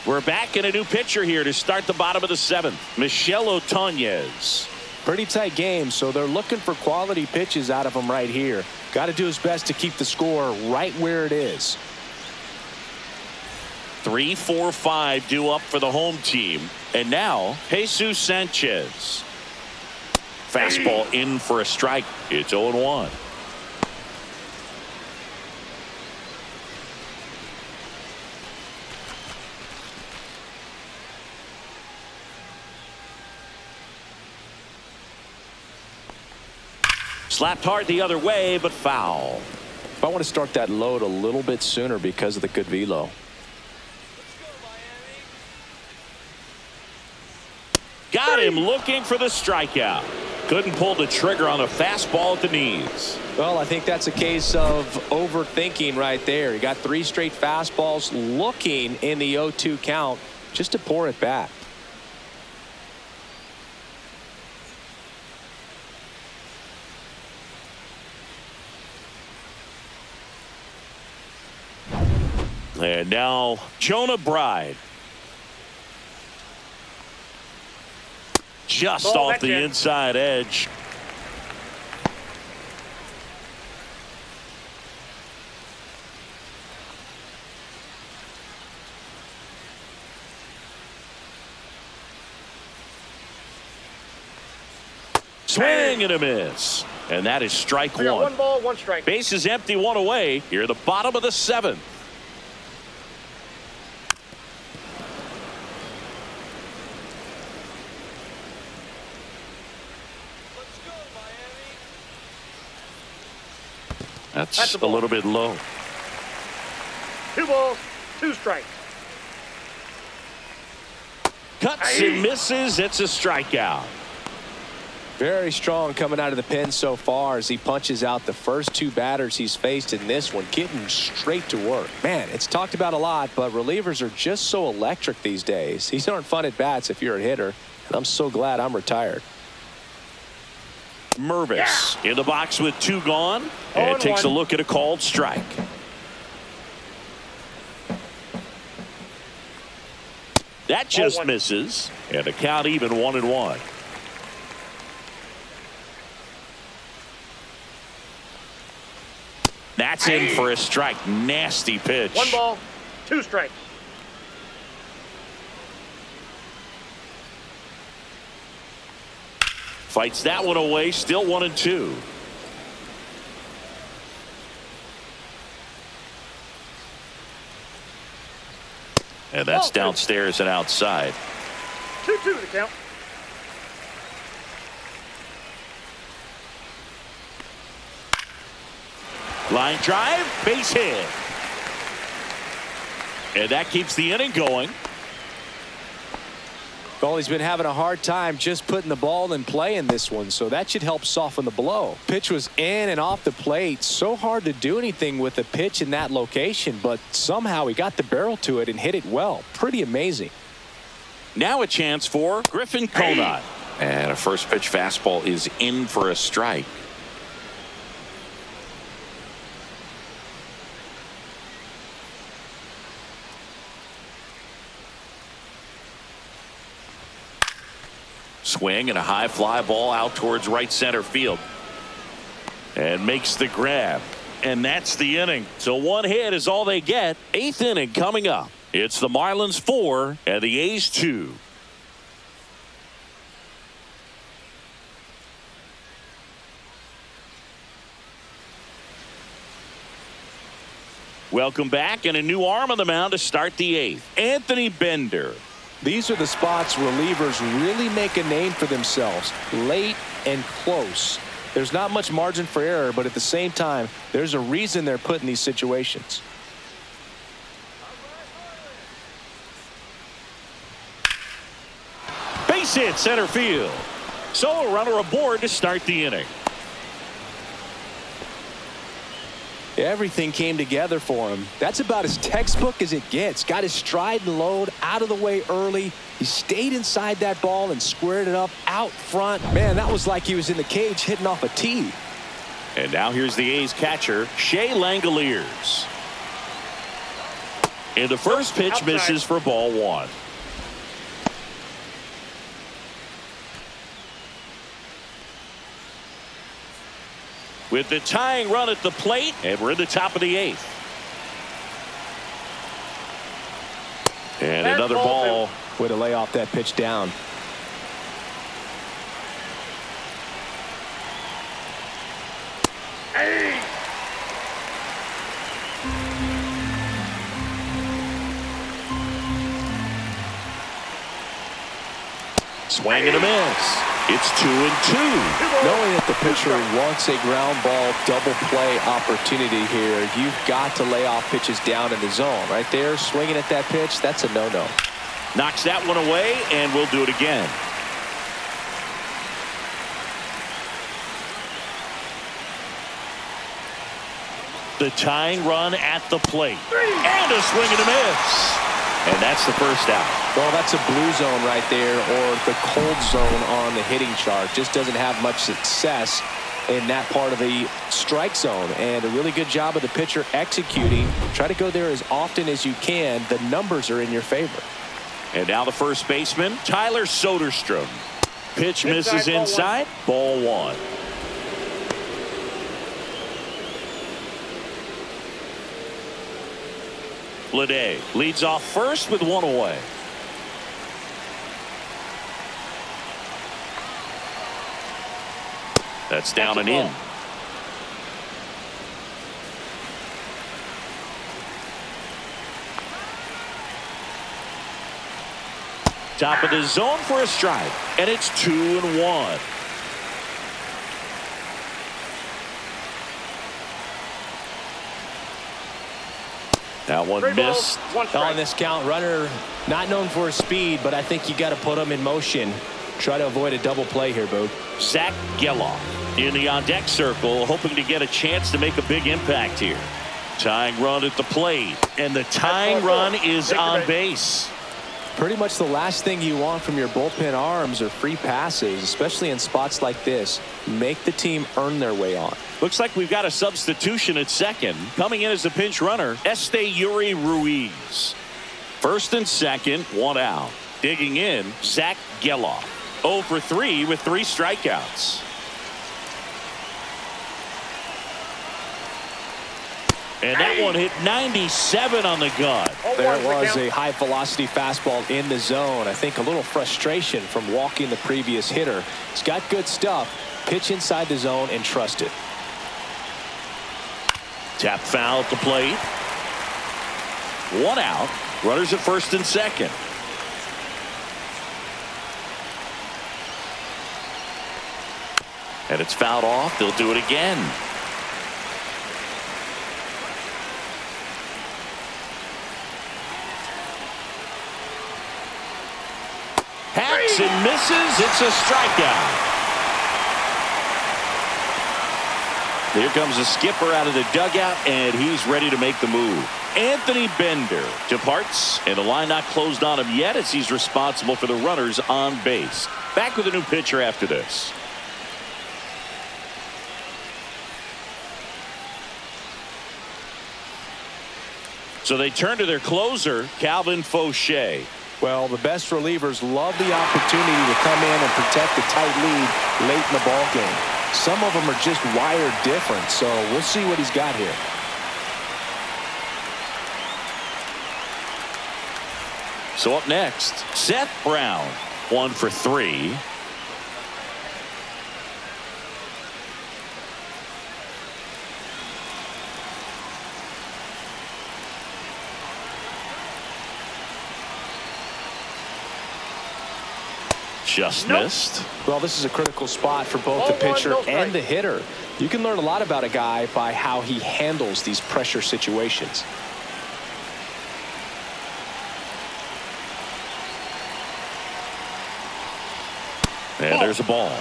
A: We're back in a new pitcher here to start the bottom of the 7th. Michel Otoñez.
B: Pretty tight game, so they're looking for quality pitches out of him right here. Got to do his best to keep the score right where it is.
A: 3, 4, 5 due up for the home team. And now, Jesus Sanchez. Fastball in for a strike. It's 0-1. Slapped hard the other way, but foul.
B: I want to start that load a little bit sooner because of the good velo.
A: Got him looking for the strikeout. Couldn't pull the trigger on a fastball at the knees.
B: Well, I think that's a case of overthinking right there. He got 3 straight fastballs looking in the 0-2 count just to pour it back.
A: And now Jonah Bride. Just off the inside edge. Swing and a miss. And that is strike 1.
C: 1 ball, 1 strike.
A: Base is empty, 1 away. Here at the bottom of the 7th. That's a little bit low.
C: 2 balls, 2 strikes.
A: Cuts and misses. It's a strikeout.
B: Very strong coming out of the pen so far as he punches out the first 2 batters he's faced in this one, getting straight to work. Man, it's talked about a lot, but relievers are just so electric these days. These aren't fun at bats if you're a hitter, and I'm so glad I'm retired.
A: Mervis in the box with 2 gone, and takes a look at a called strike. That just misses, and the count even 1-1. That's in for a strike. Nasty pitch.
C: 1 ball, 2 strikes.
A: Fights that one away. Still 1-2. And that's downstairs and outside.
C: 2-2 the count.
A: Line drive, base hit. And that keeps the inning going.
B: Well, he's been having a hard time just putting the ball in play in this one, so that should help soften the blow. Pitch was in and off the plate. So hard to do anything with a pitch in that location, but somehow he got the barrel to it and hit it well. Pretty amazing.
A: Now a chance for Griffin Conant.
E: And a first pitch fastball is in for a strike.
A: Swing and a high fly ball out towards right center field. And makes the grab. And that's the inning. So one hit is all they get. 8th inning coming up. It's the Marlins 4 and the A's 2. Welcome back, and a new arm on the mound to start the 8th. Anthony Bender.
B: These are the spots relievers really make a name for themselves. Late and close. There's not much margin for error, but at the same time, there's a reason they're put in these situations.
A: Base hit center field. So a runner aboard to start the inning.
B: Everything came together for him. That's about as textbook as it gets. Got his stride and load out of the way early. He stayed inside that ball and squared it up out front. Man, that was like he was in the cage hitting off a tee.
A: And now here's the A's catcher, Shea Langoliers. And the first pitch misses for ball 1. With the tying run at the plate, and we're in the top of the 8th. And another ball.
B: Way to lay off that pitch down.
C: Hey!
A: Swing and a miss. It's 2-2.
B: Knowing that the pitcher wants a ground ball double play opportunity here, you've got to lay off pitches down in the zone. Right there, swinging at that pitch, that's a no-no.
A: Knocks that one away, and we'll do it again. The tying run at the plate. And a swing and a miss. And that's the first out.
B: Well, that's a blue zone right there, or the cold zone on the hitting chart. Just doesn't have much success in that part of the strike zone. And a really good job of the pitcher executing. Try to go there as often as you can. The numbers are in your favor.
A: And now the first baseman, Tyler Soderstrom. Pitch misses inside. Ball 1. Bleday leads off first with 1 away. That's down and in. Top of the zone for a strike, and it's 2-1. That one missed.
B: On this count, runner not known for his speed, but I think you got to put him in motion. Try to avoid a double play here, Boog.
A: Zach Geloff in the on-deck circle, hoping to get a chance to make a big impact here. Tying run at the plate, and the tying run is on base.
B: Pretty much the last thing you want from your bullpen arms are free passes, especially in spots like this. Make the team earn their way on.
A: Looks like we've got a substitution at second. Coming in as a pinch runner, Esteury Ruiz. First and second, 1 out. Digging in, Zach Geloff. 0 for 3 with 3 strikeouts. And that one hit 97 on the gun.
B: There was a high velocity fastball in the zone. I think a little frustration from walking the previous hitter. He's got good stuff. Pitch inside the zone and trust it.
A: Tap foul at the plate. 1 out. Runners at first and second. And it's fouled off. They'll do it again. Hacks and misses. It's a strikeout. Here comes the skipper out of the dugout, and he's ready to make the move. Anthony Bender departs, and the line not closed on him yet as he's responsible for the runners on base. Back with a new pitcher after this. So they turn to their closer, Calvin Fauché.
B: Well, the best relievers love the opportunity to come in and protect a tight lead late in the ball game. Some of them are just wired different, so we'll see what he's got here.
A: So up next, Seth Brown, 1 for 3. Just missed.
B: Well, this is a critical spot for both the pitcher and the hitter. You can learn a lot about a guy by how he handles these pressure situations.
A: And there's a ball.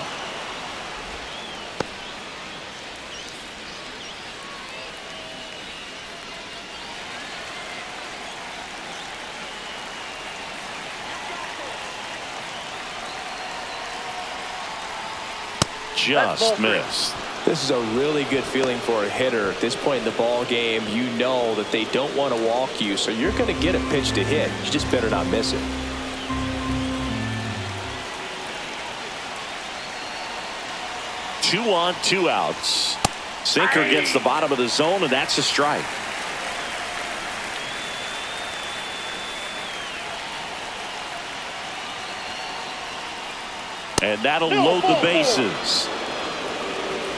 A: Just missed.
B: This is a really good feeling for a hitter at this point in the ball game. You know that they don't want to walk you, so you're going to get a pitch to hit. You just better not miss it.
A: Two on, 2 outs. Sinker gets the bottom of the zone, and that's a strike. And that'll load the bases.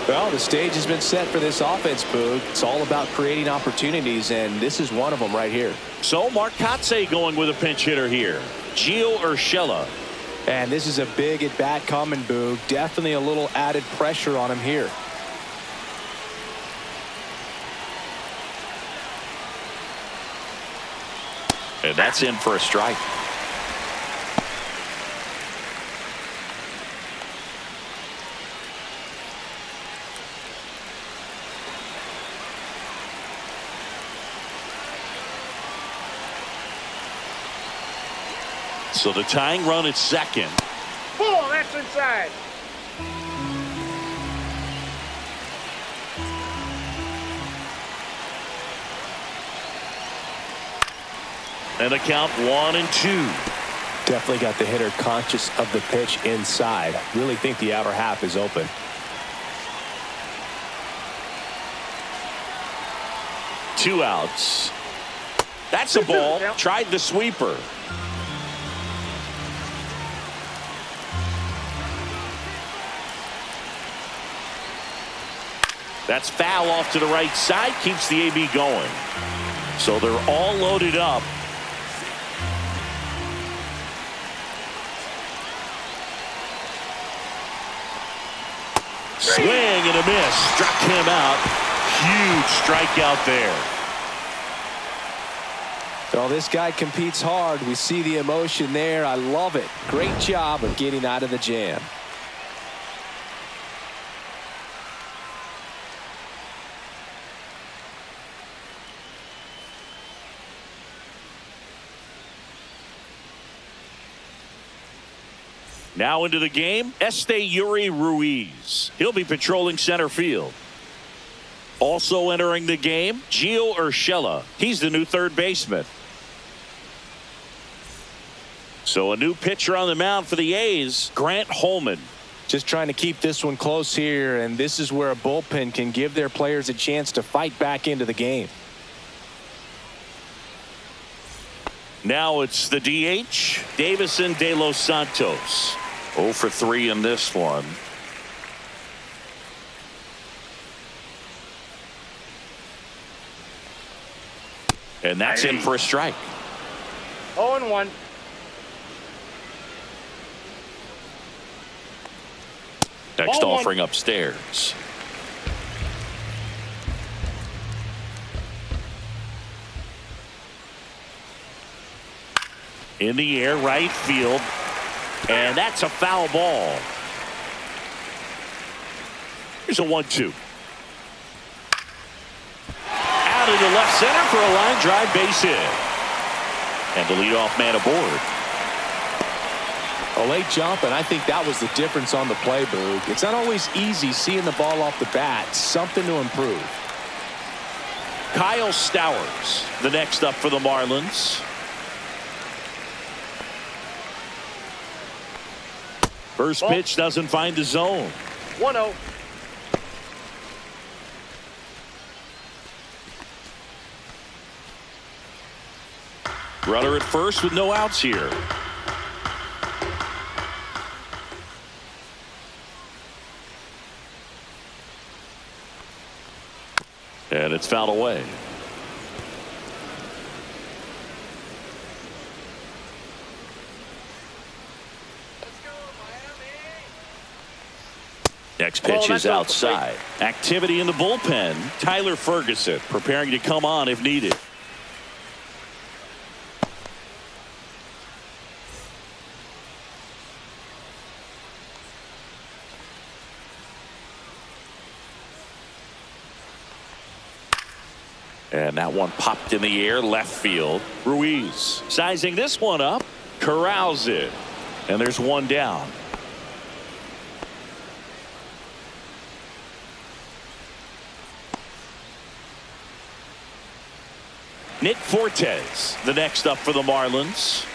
B: Well, the stage has been set for this offense, Boog. It's all about creating opportunities, and this is one of them right here.
A: So Mark Kotsay going with a pinch hitter here. Gio Urshela.
B: And this is a big at-bat coming, Boog. Definitely a little added pressure on him here.
A: And that's in for a strike. So the tying run at second.
C: Ball, that's inside.
A: And a count 1-2.
B: Definitely got the hitter conscious of the pitch inside. Really think the outer half is open.
A: Two outs. That's a ball. Tried the sweeper. That's foul off to the right side. Keeps the AB going. So they're all loaded up. Swing and a miss. Struck him out. Huge strikeout there.
B: Well, this guy competes hard. We see the emotion there. I love it. Great job of getting out of the jam.
A: Now into the game, Esteury Ruiz. He'll be patrolling center field. Also entering the game, Gio Urshela. He's the new third baseman. So a new pitcher on the mound for the A's, Grant Holman.
B: Just trying to keep this one close here, and this is where a bullpen can give their players a chance to fight back into the game.
A: Now it's the DH, Davison De Los Santos.
E: 0 for 3 in this one.
A: And that's in for a strike.
C: 0-1.
A: Next offering upstairs. In the air, right field. And that's a foul ball. Here's a 1-2. Out into left center for a line drive base hit. And the leadoff man aboard.
B: A late jump, and I think that was the difference on the play, Boog. It's not always easy seeing the ball off the bat. Something to improve.
A: Kyle Stowers, the next up for the Marlins. First pitch doesn't find the zone.
C: 1-0.
A: Runner at first with no outs here. And it's fouled away. Next pitch is outside. Activity in the bullpen. Tyler Ferguson preparing to come on if needed. And that one popped in the air left field. Ruiz sizing this one up. Corrals it. And there's one down. Nick Fortes, the next up for the Marlins.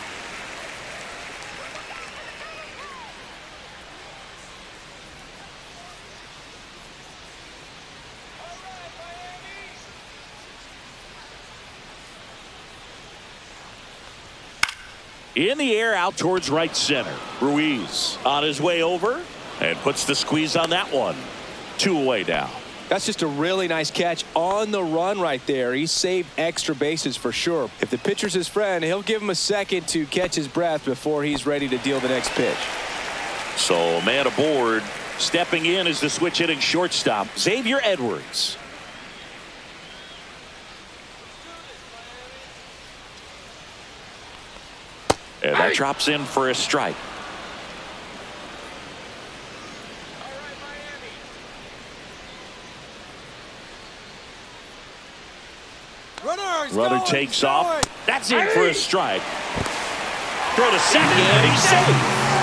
A: In the air out towards right center. Ruiz on his way over and puts the squeeze on that one. 2 away now.
B: That's just a really nice catch on the run right there. He saved extra bases for sure. If the pitcher's his friend, he'll give him a second to catch his breath before he's ready to deal the next pitch.
A: So a man aboard. Stepping in is the switch hitting shortstop, Xavier Edwards. And that drops in for a strike. Runner takes off. That's in for a strike. Throw to second, and he's safe.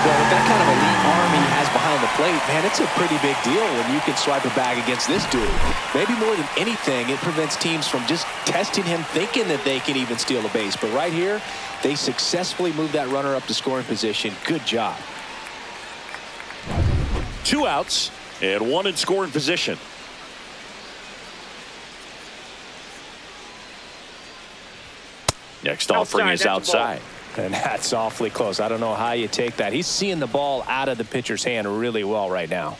B: Well, with that kind of elite arm he has behind the plate, man, it's a pretty big deal when you can swipe a bag against this dude. Maybe more than anything, it prevents teams from just testing him, thinking that they can even steal a base. But right here, they successfully moved that runner up to scoring position. Good job.
A: 2 outs and 1 in scoring position. Next offering is outside.
B: And that's awfully close. I don't know how you take that. He's seeing the ball out of the pitcher's hand really well right now.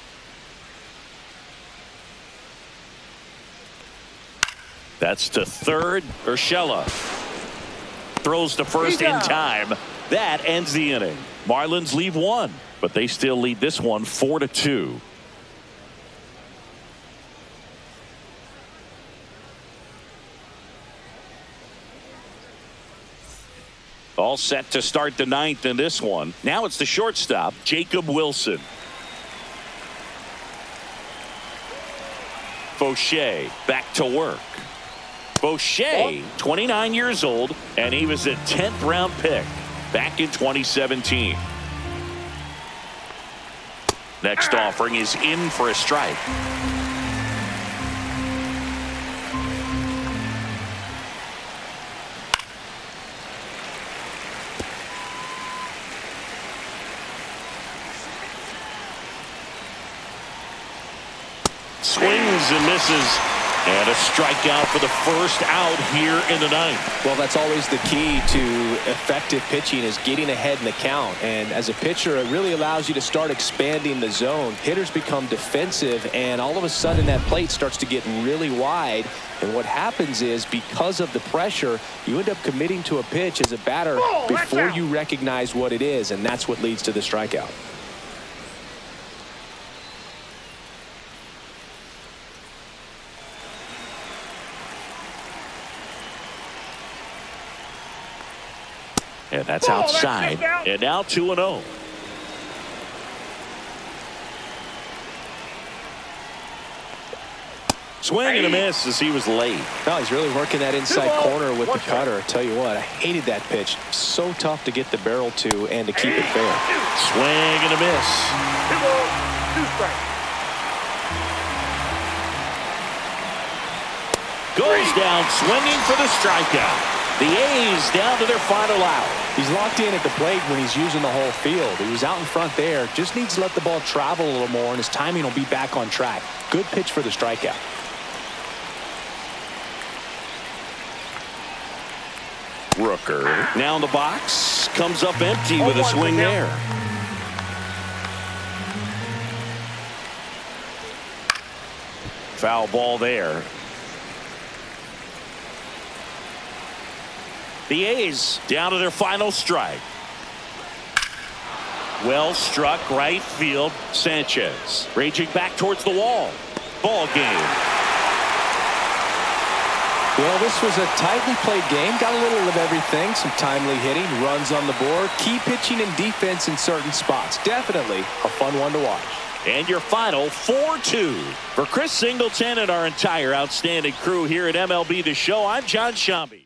A: That's to third. Urshela throws to first in time. That ends the inning. Marlins leave 1, but they still lead this one 4-2. All set to start the 9th in this one. Now it's the shortstop, Jacob Wilson. Fauché back to work. Fauché, 29 years old, and he was a 10th round pick back in 2017. Next offering is in for a strike. Swings and misses. And a strikeout for the first out here in the 9th.
B: Well, that's always the key to effective pitching, is getting ahead in the count. And as a pitcher, it really allows you to start expanding the zone. Hitters become defensive, and all of a sudden that plate starts to get really wide. And what happens is, because of the pressure, you end up committing to a pitch as a batter before you recognize what it is, and that's what leads to the strikeout.
A: And that's outside. And now 2-0. Swing and a miss as he was late.
B: No, he's really working that inside corner with the cutter. I tell you what, I hated that pitch. So tough to get the barrel to and to keep it fair.
A: Swing and a miss.
C: 2 balls, 2 strikes.
A: Goes down swinging for the strikeout. The A's down to their final out.
B: He's locked in at the plate when he's using the whole field. He was out in front there. Just needs to let the ball travel a little more, and his timing will be back on track. Good pitch for the strikeout.
A: Rooker now in the box. Comes up empty with a swing there. Foul ball there. The A's down to their final strike. Well struck right field. Sanchez raging back towards the wall. Ball game.
B: Well, this was a tightly played game. Got a little of everything. Some timely hitting, runs on the board, key pitching and defense in certain spots. Definitely a fun one to watch.
A: And your final 4-2. For Chris Singleton and our entire outstanding crew here at MLB The Show, I'm John Shambi.